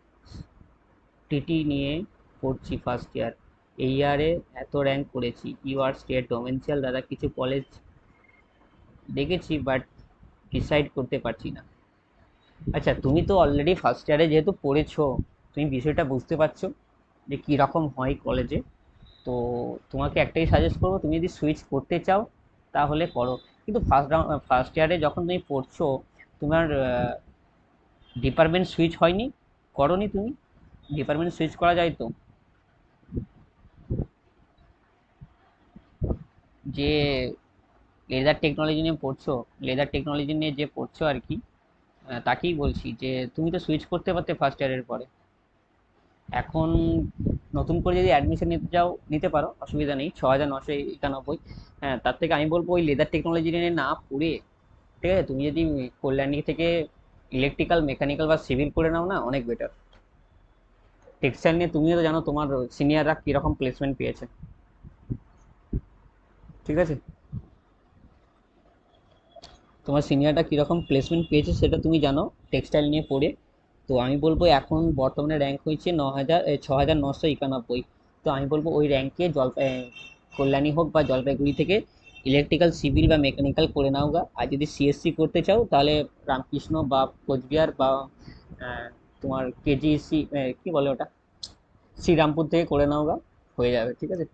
Speaker 1: TT নিয়ে পড়ছি ফার্স্ট ইয়ার। এই ইয়ারে এত র্যাঙ্ক করেছি, ইউআর স্টেট ডোমেনশিয়াল। দাদা কিছু কলেজ দেখেছি বাট ডিসাইড করতে পারছি না। আচ্ছা, তুমি তো অলরেডি ফার্স্ট ইয়ারে যেহেতু পড়েছো, তুমি বিষয়টা বুঝতে পারছো যে কীরকম হয় কলেজে। তো তোমাকে একটাই সাজেস্ট করবো, তুমি যদি সুইচ করতে চাও তাহলে করো। কিন্তু ফার্স্ট ইয়ারে যখন তুমি পড়ছো, তোমার ডিপার্টমেন্ট সুইচ হয়নি, করনি তুমি? ডিপার্টমেন্ট সুইচ করা যায় তো। যে লেজার টেকনোলজি নিয়ে পড়ছো, লেজার টেকনোলজি নিয়ে যে পড়ছো আর কি, তাকেই বলছি যে তুমি তো সুইচ করতে পারতে ফার্স্ট ইয়ারের পরে। এখন নতুন করে যদি অ্যাডমিশন নিতে যাও নিতে পারো, অসুবিধা নেই, 6991। হ্যাঁ, তার থেকে আমি বলবো ওই লেদার টেকনোলজি নিয়ে না পড়ে, ঠিক আছে, তুমি যদি কল্যাণী থেকে ইলেকট্রিক্যাল, মেকানিক্যাল বা সিভিল করে নাও না, অনেক বেটার। টেক্সটাইল নিয়ে তুমিও তো জানো তোমার সিনিয়ররা কীরকম প্লেসমেন্ট পেয়েছে। ঠিক আছে, তোমার সিনিয়রটা কীরকম প্লেসমেন্ট পেয়েছে সেটা তুমি জানো টেক্সটাইল নিয়ে পড়ে। তো আমি বলবো এখন বর্তমানে র্যাঙ্ক হয়েছে 9,000 6,991। তো আমি বলবো ওই র্যাঙ্কে কল্যাণী হোক বা জলপাইগুড়ি থেকে ইলেকট্রিক্যাল সিভিল বা মেকানিক্যাল করে নাও গা। আর যদি সিএসসি করতে চাও তাহলে রামকৃষ্ণ বা কোচবিহার বা আহ, তোমার কেজিসি, কি বলে ওটা, শ্রীরামপুর থেকে করে নাও গা, হয়ে যাবে, ঠিক আছে।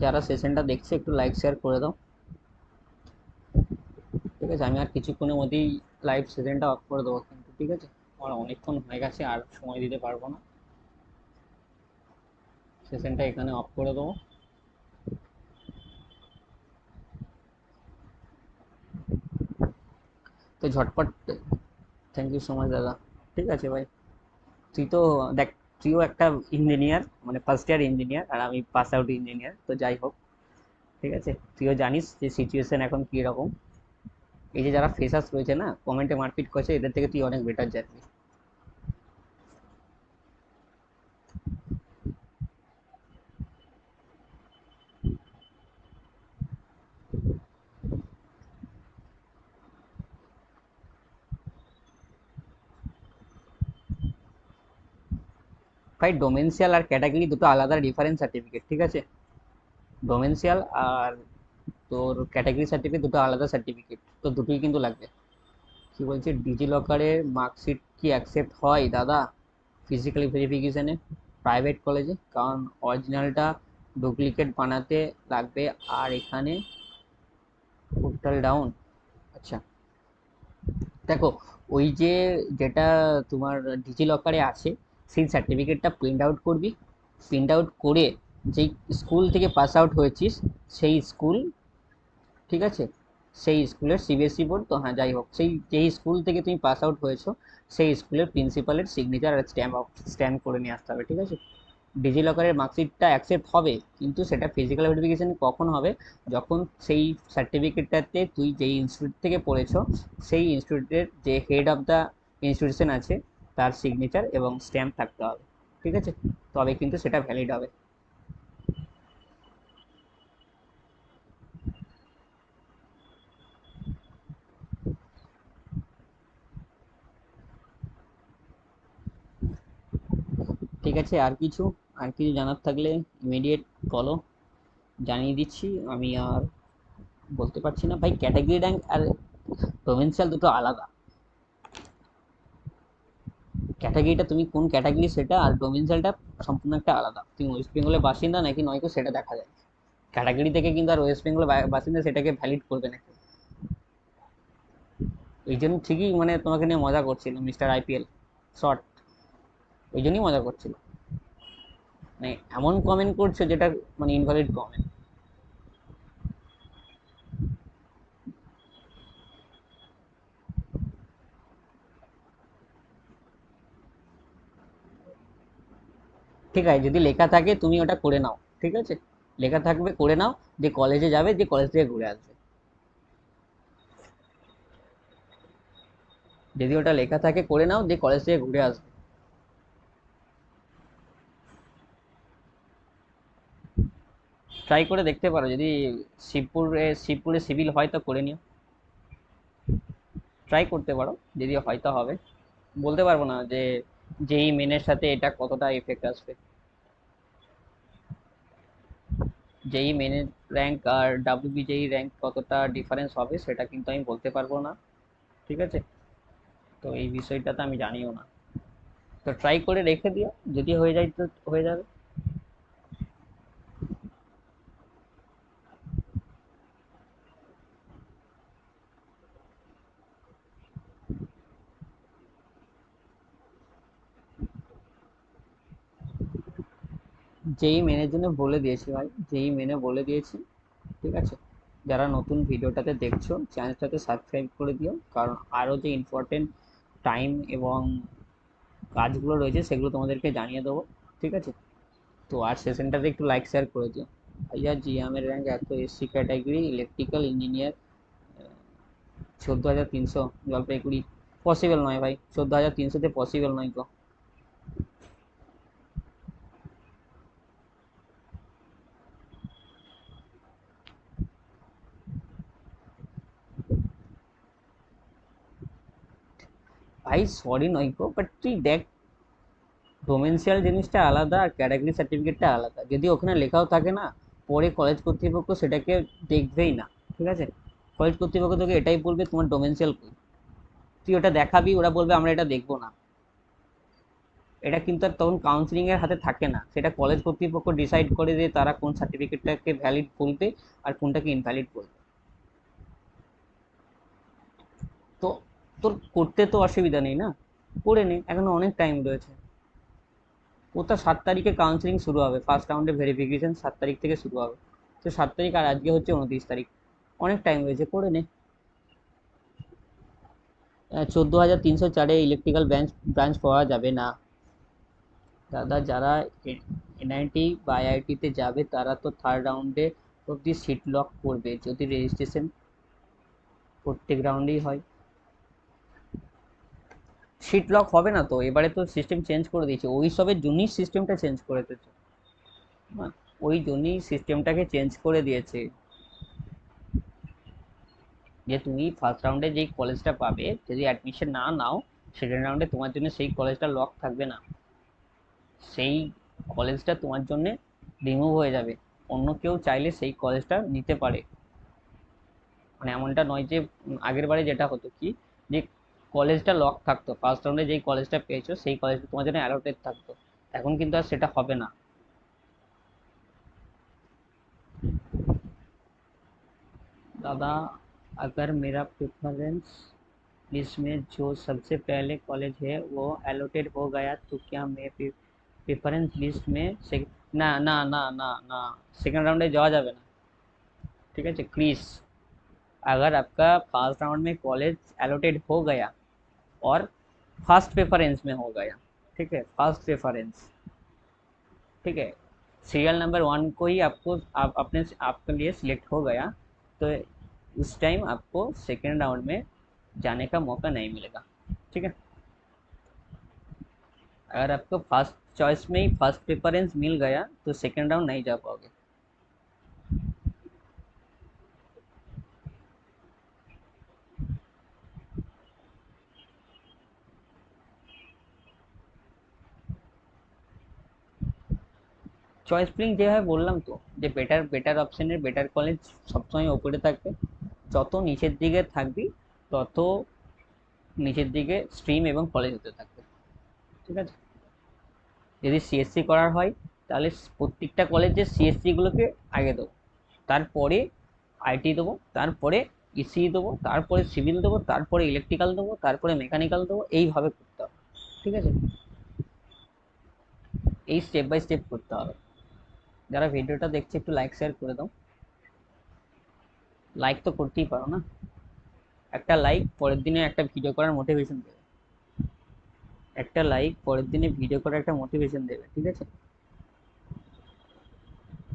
Speaker 1: যারা সেশনটা দেখছে একটু লাইক শেয়ার করে দাও, ঠিক আছে। আমি আর কিছুক্ষণের মধ্যেই লাইভ সেশনটা অফ করে দেবো কিন্তু, ঠিক আছে। আমার অনেকক্ষণ হয়ে গেছে, আর সময় দিতে পারবো না। সেশনটা এখানে অফ করে দেবো। তো ঝটপট। থ্যাংক ইউ সো মাচ দাদা। ঠিক আছে ভাই। তুই তো দেখ, তুইও একটা ইঞ্জিনিয়ার, মানে ফার্স্ট ইয়ার ইঞ্জিনিয়ার, আর আমি পাস আউট ইঞ্জিনিয়ার, তো যাই হোক, ঠিক আছে। তুইও জানিস যে সিচুয়েশন এখন কী রকম। এই যে যারা ফ্রেশার্স রয়েছে না, কমেন্টে মারপিট করছে, এদের থেকে তুই অনেক বেটার জানিস। ভাই ডোমেনশিয়াল আর ক্যাটাগরি দুটো আলাদা ডিফারেন্স সার্টিফিকেট, ঠিক আছে। ডোমেনশিয়াল আর তোর ক্যাটাগরি সার্টিফিকেট দুটো আলাদা সার্টিফিকেট, তো দুটোই কিন্তু লাগবে। কি বলছে, ডিজি লকারের মার্কশিট কি অ্যাকসেপ্ট হয় দাদা ফিজিক্যালি ভেরিফিকেশানে প্রাইভেট কলেজে? কারণ অরিজিনালটা ডুপ্লিকেট বানাতে লাগবে। আর এখানে পোর্টাল ডাউন। আচ্ছা, দেখো, ওই যে যেটা তোমার ডিজি লকারে আছে, সেই সার্টিফিকেটটা প্রিন্ট আউট করবি। প্রিন্ট আউট করে যেই স্কুল থেকে পাস আউট হয়েছিস সেই স্কুল, ঠিক আছে, সেই স্কুলের সিবিএসসি বোর্ড, তো হ্যাঁ যাই হোক, সেই যেই স্কুল থেকে তুমি পাস আউট হয়েছো সেই স্কুলের প্রিন্সিপালের সিগনেচার আর স্ট্যাম্প করে নিয়ে আসতে হবে, ঠিক আছে। ডিজি লকারের মার্কশিটটা অ্যাকসেপ্ট হবে, কিন্তু সেটা ফিজিক্যাল ভেরিফিকেশন কখন হবে? যখন সেই সার্টিফিকেটটাতে তুই যেই ইনস্টিটিউট থেকে পড়েছো সেই ইনস্টিটিউটের যে হেড অফ দ্য ইনস্টিটিউশন আছে তার সিগনেচার এবং স্ট্যাম্প থাকতে হবে, ঠিক আছে। তবে কিন্তু সেটা ভ্যালিড হবে। ঠিক আছে, আর কিছু জানার থাকলে ইমিডিয়েট বলো, জানিয়ে দিচ্ছি। আমি আর বলতে পারছি না ভাই। ক্যাটাগরি র্যাঙ্ক আর প্রভিন্সিয়াল দুটো আলাদা। ক্যাটাগরিটা তুমি কোন ক্যাটাগরি সেটা, আর প্রভিন্সিয়ালটা সম্পূর্ণ একটা আলাদা। তুমি ওয়েস্ট বেঙ্গলের বাসিন্দা নাকি নয়তো সেটা দেখা যায়। ক্যাটাগরি থেকে কিন্তু আর ওয়েস্ট বেঙ্গলের বাসিন্দা সেটাকে ভ্যালিড করবে না কেউ। এই জন্য ঠিকই মানে তোমাকে নিয়ে মজা করছিল মিস্টার আইপিএল শর্ট, ওই জন্যই মজা করছিল। মানে এমন কমেন্ট করছো যেটা মানে ইনভ্যালিড কমেন্ট। ঠিক আছে, যদি লেখা থাকে তুমি ওটা করে নাও, ঠিক আছে। লেখা থাকবে করে নাও, যে কলেজে যাবে, যে কলেজ থেকে ঘুরে আসবে। যদি ওটা লেখা থাকে করে নাও, যে কলেজ থেকে ঘুরে আসবে। ট্রাই করে দেখতে পারো, যদি শিবপুরে সিভিল হয় তো করে নিও। ট্রাই করতে পারো, যদি হয়তো হবে। বলতে পারবো না যে যেই মেনের সাথে এটা কতটা এফেক্ট আসবে। যেই মেনের র্যাঙ্ক আর ডাব্লিউবিজেই র্যাঙ্ক কতটা ডিফারেন্স হবে সেটা কিন্তু আমি বলতে পারবো না, ঠিক আছে। তো এই বিষয়টা তো আমি জানিও না। তো ট্রাই করে রেখে দিও, যদি হয়ে যায় তো হয়ে যাবে। যেই মেনের জন্য বলে দিয়েছি ভাই, যেই মেনে বলে দিয়েছি, ঠিক আছে। যারা নতুন ভিডিওটাতে দেখছো চ্যানেলটাতে সাবস্ক্রাইব করে দিও, কারণ আরও যে ইম্পর্টেন্ট টাইম এবং কাজগুলো রয়েছে সেগুলো তোমাদেরকে জানিয়ে দেবো, ঠিক আছে। তো আর সেশনটাতে একটু লাইক শেয়ার করে দিও। ভাইয়া জিএমের র্যাঙ্ক এত, SC category electrical engineer 14,300 Jalpaiguri. Possible নয় ভাই, 14,300তে পসিবল নয় তো। ভাই সরি নয় গো, বাট তুই দেখ, ডোমেনশিয়াল জিনিসটা আলাদা আর ক্যাটাগরি সার্টিফিকেটটা আলাদা। যদি ওখানে লেখাও থাকে না, পরে কলেজ কর্তৃপক্ষ সেটাকে দেখবেই না, ঠিক আছে? কলেজ কর্তৃপক্ষ তোকে এটাই বলবে তোমার ডোমেনশিয়াল কই, তুই ওটা দেখাবি, ওরা বলবে আমরা এটা দেখবো না। এটা কিন্তু আর তখন কাউন্সিলিং এর হাতে থাকে না, সেটা কলেজ কর্তৃপক্ষ ডিসাইড করে যে তারা কোন সার্টিফিকেটটাকে ভ্যালিড বলবে আর কোনটাকে ইনভ্যালিড বলবে। তো তোর করতে তো অসুবিধা নেই না, করে নে, এখনো অনেক টাইম রয়েছে। ও তো 7 তারিখে কাউন্সিলিং শুরু হবে, ফার্স্ট রাউন্ডে ভেরিফিকেশন 7 তারিখ থেকে শুরু হবে। তো 7 তারিখ, আর আজকে হচ্ছে 29 তারিখ, অনেক টাইম রয়েছে, করে নে। 14,304-এ ইলেকট্রিক্যাল ব্রাঞ্চ ব্রাঞ্চ পাওয়া যাবে না দাদা। যারা এনআইটি বা আইআইটিতে যাবে তারা তো থার্ড রাউন্ডে অবধি সিট লক করবে, যদি রেজিস্ট্রেশন প্রত্যেক রাউন্ডেই হয়। সিট লক হবে না তো, এবারে তো সিস্টেম চেঞ্জ করে দিয়েছে, ওই সবের জন্যই সিস্টেমটা চেঞ্জ করে দিয়েছে। হ্যাঁ, ওই জন্যই সিস্টেমটাকে চেঞ্জ করে দিয়েছে, যে তুমি ফার্স্ট রাউন্ডে যেই কলেজটা পাবে যদি অ্যাডমিশন না নাও, সেকেন্ড রাউন্ডে তোমার জন্য সেই কলেজটা লক থাকবে না, সেই কলেজটা তোমার জন্য রিমুভ হয়ে যাবে, অন্য কেউ চাইলে সেই কলেজটা নিতে পারে। মানে এমনটা নয় যে আগের বারে যেটা হতো কি, যে কলেজটা লক থাকতো, ফার্স্ট রাউন্ডে যেই কলেজটা পেয়েছো সেই কলেজটা তোমার জন্য অ্যালোটেড থাকতো, এখন কিন্তু আর সেটা হবে না। दादा, अगर मेरा प्रेफरेंस लिस्ट में जो सबसे पहले कॉलेज है वो एलोटेड हो गया तो क्या मैं प्रेफरेंस लिस्ट में ना ना ना ना ना सेकंड राउंडे जावा जावे ना, ठीक है प्लीज। अगर आपका फर्स्ट राउंड में कॉलेज एलोटेड हो गया और फर्स्ट प्रेफरेंस में हो गया, ठीक है, फर्स्ट प्रेफरेंस, ठीक है, सीरियल नंबर 1 को ही आपको अपने आपके लिए सिलेक्ट हो गया, तो उस टाइम आपको सेकेंड राउंड में जाने का मौका नहीं मिलेगा, ठीक है। अगर आपको फर्स्ट चॉइस में ही फर्स्ट प्रेफरेंस मिल गया तो सेकेंड राउंड नहीं जा पाओगे। চয়েস ফিলিং যেভাবে বললাম তো, যে বেটার বেটার অপশনের বেটার কলেজ সবসময় ওপরে থাকবে, যত নিচের দিকে থাকবি তত নিচের দিকে স্ট্রিম এবং কলেজ হতে থাকবে, ঠিক আছে। যদি সিএসসি করার হয় তাহলে প্রত্যেকটা কলেজে সিএসসি গুলোকে আগে দেবো, তারপরে আইটি দেবো, তারপরে ইসি দেবো, তারপরে সিভিল দেবো, তারপরে ইলেকট্রিক্যাল দেবো, তারপরে মেকানিক্যাল দেবো, এইভাবে করতে হবে, ঠিক আছে। এই স্টেপ বাই স্টেপ করতে হবে। যারা ভিডিওটা দেখছে একটু লাইক শেয়ার করে দাও, লাইক তো করতেই পারো না, একটা লাইক পরের দিনে একটা ভিডিও করার মোটিভেশন দেবে, একটা লাইক পরের দিনে ভিডিও করার একটা মোটিভেশন দেবে, ঠিক আছে।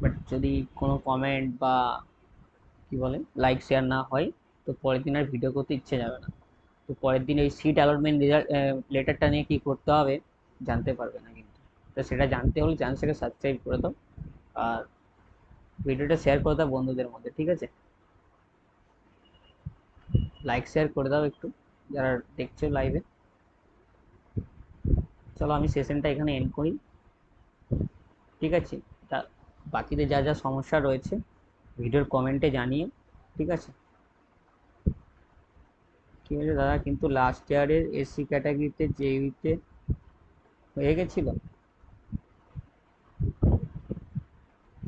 Speaker 1: বাট যদি কোনো কমেন্ট বা কি বলে লাইক শেয়ার না হয়, তো পরের দিন আর ভিডিও করতে ইচ্ছে যাবে না, তো পরের দিন ওই সিট অ্যালটমেন্ট রেজাল্ট লেটারটা নিয়ে কি করতে হবে জানতে পারবে না কিন্তু। তো সেটা জানতে হলে চ্যানেলটাকে সাবস্ক্রাইব করে দাও, আর ভিডিওটা শেয়ার করে দাও বন্ধুদের মধ্যে, ঠিক আছে। লাইক শেয়ার করে দাও একটু, যারা দেখছো লাইভে। চলো আমি সেশনটা এখানে এন্ড করি, ঠিক আছে। তা বাকিদের যা যা সমস্যা রয়েছে ভিডিওর কমেন্টে জানিয়ে, ঠিক আছে। ঠিক আছে দাদা, কিন্তু লাস্ট ইয়ারের এসসি ক্যাটাগরিতে জেইতে হয়ে গেছিল।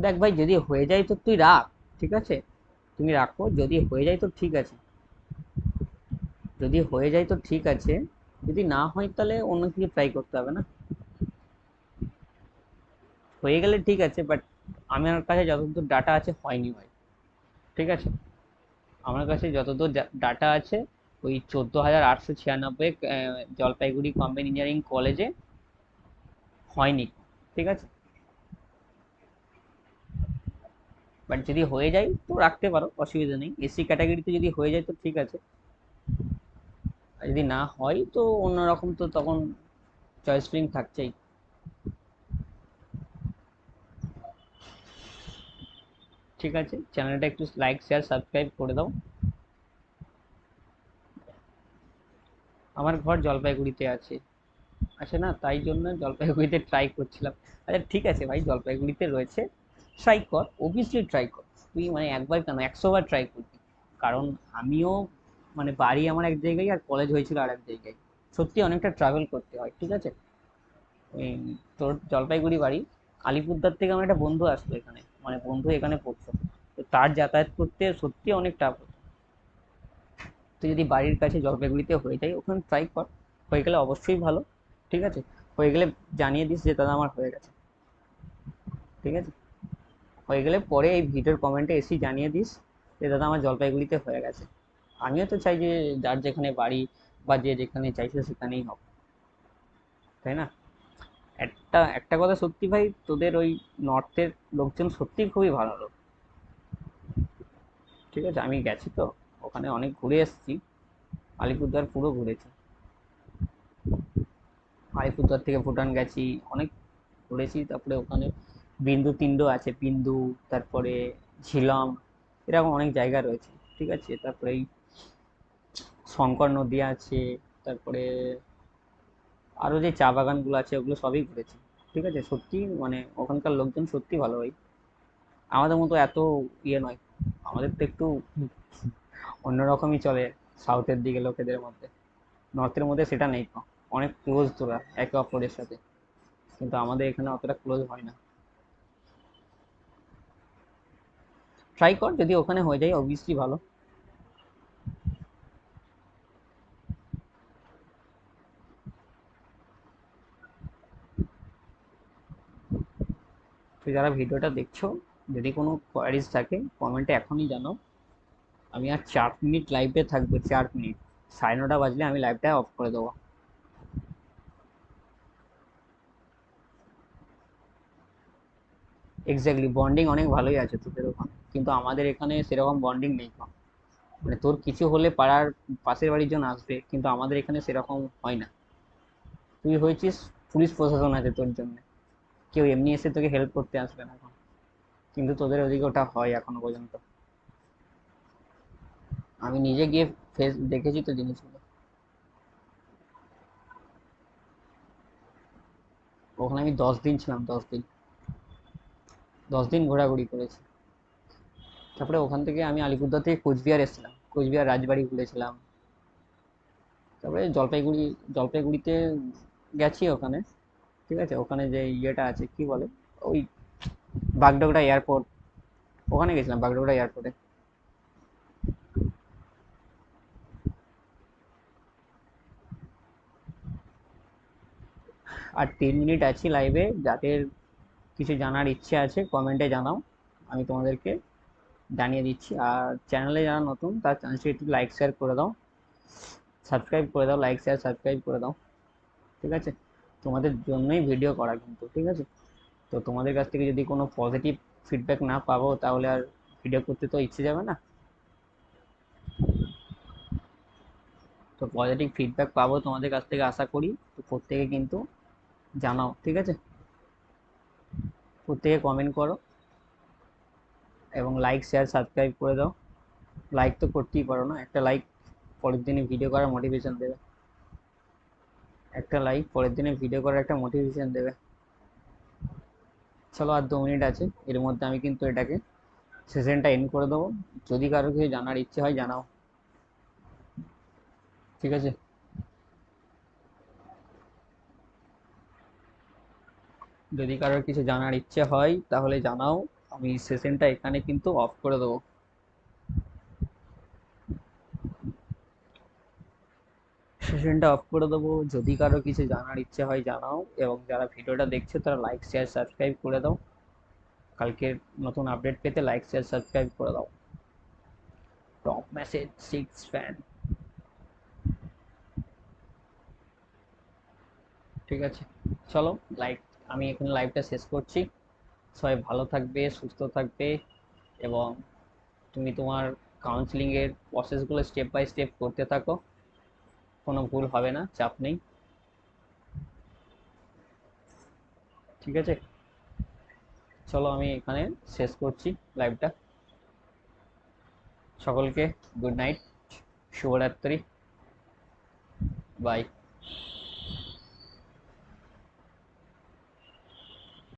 Speaker 1: দেখ ভাই, যদি হয়ে যায় তো তুই রাখ, ঠিক আছে, তুমি রাখো, যদি হয়ে যায় তো ঠিক আছে, যদি হয়ে যায় তো ঠিক আছে, যদি না হয় তাহলে অন্য কিছু ট্রাই করতে হবে না। হয়ে গেলে ঠিক আছে, বাট আমার কাছে যতদূর ডাটা আছে হয়নি ভাই, ঠিক আছে। আমার কাছে যতদূর ডাটা আছে, ওই 14,896 জলপাইগুড়ি কম্বাইন্ড ইঞ্জিনিয়ারিং কলেজে হয়নি, ঠিক আছে। বাট যদি হয়ে যায় তো রাখতে পারো, অসুবিধা নেই, এসসি ক্যাটাগরিতে যদি হয়ে যায় তো ঠিক আছে, আর যদি না হয় তো অন্যরকম, তো তখন চয়েস ফিলিং থাকছেই। ঠিক আছে, চ্যানেলটা একটু লাইক শেয়ার সাবস্ক্রাইব করে দাও। আমার ঘর জলপাইগুড়িতে আছে। আসে না, তাই জন্য জলপাইগুড়িতে ট্রাই করছিলাম। আচ্ছা ঠিক আছে ভাই, জলপাইগুড়িতে রয়েছে, ট্রাই কর, অবভিয়াসলি ট্রাই কর। তুই মানে একবার কেন, 100 বার ট্রাই করবি। কারণ আমিও মানে বাড়ি আমার এক জায়গায় আর কলেজ হয়েছিল আর এক জায়গায়। সত্যি অনেকটা ট্রাভেল করতে হয়, ঠিক আছে। এই তোর জলপাইগুড়ি বাড়ি, আলিপুরদার থেকে আমার একটা বন্ধু আসতো এখানে, মানে বন্ধু এখানে পড়তো, তো তার যাতায়াত করতে সত্যি অনেক টাফ হতো। তুই যদি বাড়ির কাছে জলপাইগুড়িতে হয়ে যায়, ওখানে ট্রাই কর, হয়ে গেলে অবশ্যই ভালো। ঠিক আছে, হয়ে গেলে জানিয়ে দিস যে দাদা আমার হয়ে গেছে। ঠিক আছে, হয়ে গেলে পরে এই ভিডিওর কমেন্টে এসেই জানিয়ে দিস যে দাদা আমার জলপাইগুড়িতে হয়ে গেছে। আমিও তো চাই যে যার যেখানে বাড়ি বা যে যেখানে চাইছে সেখানেই হোক, তাই না। একটা একটা কথা সত্যি ভাই, তোদের ওই নর্থের লোকজন সত্যি খুবই ভালো লোক। ঠিক আছে, আমি গেছি তো ওখানে, অনেক ঘুরে এসেছি, আলিপুরদুয়ার পুরো ঘুরেছি। আলিপুরদুয়ার থেকে ভুটান গেছি, অনেক ঘুরেছি। তারপরে ওখানে বিন্দু তিন্দু আছে, বিন্দু, তারপরে ঝিলম, এরকম অনেক জায়গা রয়েছে। ঠিক আছে, তারপরে এই শঙ্কর নদী আছে, তারপরে আরো যে চা বাগানগুলো আছে ওগুলো সবই ঘুরেছি। ঠিক আছে, সত্যি মানে ওখানকার লোকজন সত্যি ভালো ভাই, আমাদের মতো এত ইয়ে নয়, আমাদের তো একটু অন্যরকমই চলে সাউথের দিকে লোকেদের মধ্যে। নর্থের মধ্যে সেটা নেই তো, অনেক ক্লোজ তোরা একে অপরের সাথে, কিন্তু আমাদের এখানে অতটা ক্লোজ হয় না। ট্রাই কর, যদি ওখানে হয়ে যায় অবভিয়াসলি ভালো। তুই যারা ভিডিওটা দেখছো, যদি কোনো কোয়ারিজ থাকে কমেন্টে এখনই জানাও। আমি আর 4 মিনিট লাইভে থাকবো, 4 মিনিট, 9:30 বাজলে আমি লাইভটা অফ করে দেবো। এক্স্যাক্টলি, বন্ডিং অনেক ভালোই আছে তোদের ওখানে, কিন্তু আমাদের এখানে সেরকম বন্ডিং নেই। মানে তোর কিছু হলে পাড়ার পাশের বাড়ির জন আসবে, কিন্তু আমাদের এখানে সেরকম হয় না। তুই হয়েছিস, পুলিশ প্রশাসন আছে তোর জন্য, কেউ এমনি এসে তোকে হেল্প করতে আসবে না এখন, কিন্তু তোদের ওদিকে ওটা হয় এখনো পর্যন্ত। আমি নিজে গিয়ে ফেস দেখেছি তো জিনিসগুলো। ওখানে আমি 10 দিন ছিলাম, 10 দিন, 10 দিন ঘোরাঘুরি করেছি। তারপরে ওখান থেকে আমি আলিপুরদুয়ার থেকে কোচবিহার এসেছিলাম, কোচবিহার রাজবাড়ি ঘুরেছিলাম। তারপরে জলপাইগুড়ি, জলপাইগুড়িতে গেছি ওখানে। ঠিক আছে, ওখানে যে ইয়েটা আছে কি বলে, ওই বাগডোগরা এয়ারপোর্ট, ওখানে গেছিলাম বাগডোগরা এয়ারপোর্টে। আর 3 মিনিট আছি লাইভে, যাদের কিছু জানার ইচ্ছে আছে কমেন্টে জানাও, আমি তোমাদেরকে জানিয়ে দিচ্ছি। আর চ্যানেলে যারা নতুন তার চ্যানেলটি একটু লাইক শেয়ার করে দাও, সাবস্ক্রাইব করে দাও, লাইক শেয়ার সাবস্ক্রাইব করে দাও। ঠিক আছে, তোমাদের জন্যই ভিডিও করা কিন্তু, ঠিক আছে। তো তোমাদের কাছ থেকে যদি কোনো পজিটিভ ফিডব্যাক না পাবো তাহলে আর ভিডিও করতে তো ইচ্ছে যাবে না। তো পজিটিভ ফিডব্যাক পাবো তোমাদের কাছ থেকে আশা করি। তো প্রত্যেকে কিন্তু জানাও, ঠিক আছে, প্রত্যেকে কমেন্ট করো এবং লাইক শেয়ার সাবস্ক্রাইব করে দাও। লাইক তো করতেই পারো না, একটা লাইক পরের দিনে ভিডিও করার মোটিভেশন দেবে, একটা লাইক পরের দিনে ভিডিও করার একটা মোটিভেশন দেবে। চলো আর 2 মিনিট আছে, এর মধ্যে আমি কিন্তু এটাকে সেশনটা এন্ড করে দেবো। যদি কারো কিছু জানার ইচ্ছে হয় জানাও, ঠিক আছে। যদি কারোর কিছু জানার ইচ্ছে হয় তাহলে জানাও, আমি সেশনটা এখানে কিন্তু অফ করে দেবো। সেশনটা অফ করে দেবো, যদি কারো কিছু জানার ইচ্ছে হয় জানাও, এবং যারা ভিডিওটা দেখছে তারা লাইক শেয়ার সাবস্ক্রাইব করে দাও। কালকের নতুন আপডেট পেতে লাইক শেয়ার সাবস্ক্রাইব করে দাও। Top message 6 fan. ঠিক আছে, চলো লাইভ, আমি এখানে লাইভটা শেষ করছি। সবাই ভালো থাকবে, সুস্থ থাকবে, এবং তুমি তোমার কাউন্সিলিংয়ের প্রসেসগুলো স্টেপ বাই স্টেপ করতে থাকো, কোনো ভুল হবে না, চাপ নেই। ঠিক আছে, চলো আমি এখানে শেষ করছি লাইভটা। সকলকে গুড নাইট, শুভরাত্রি। বাই।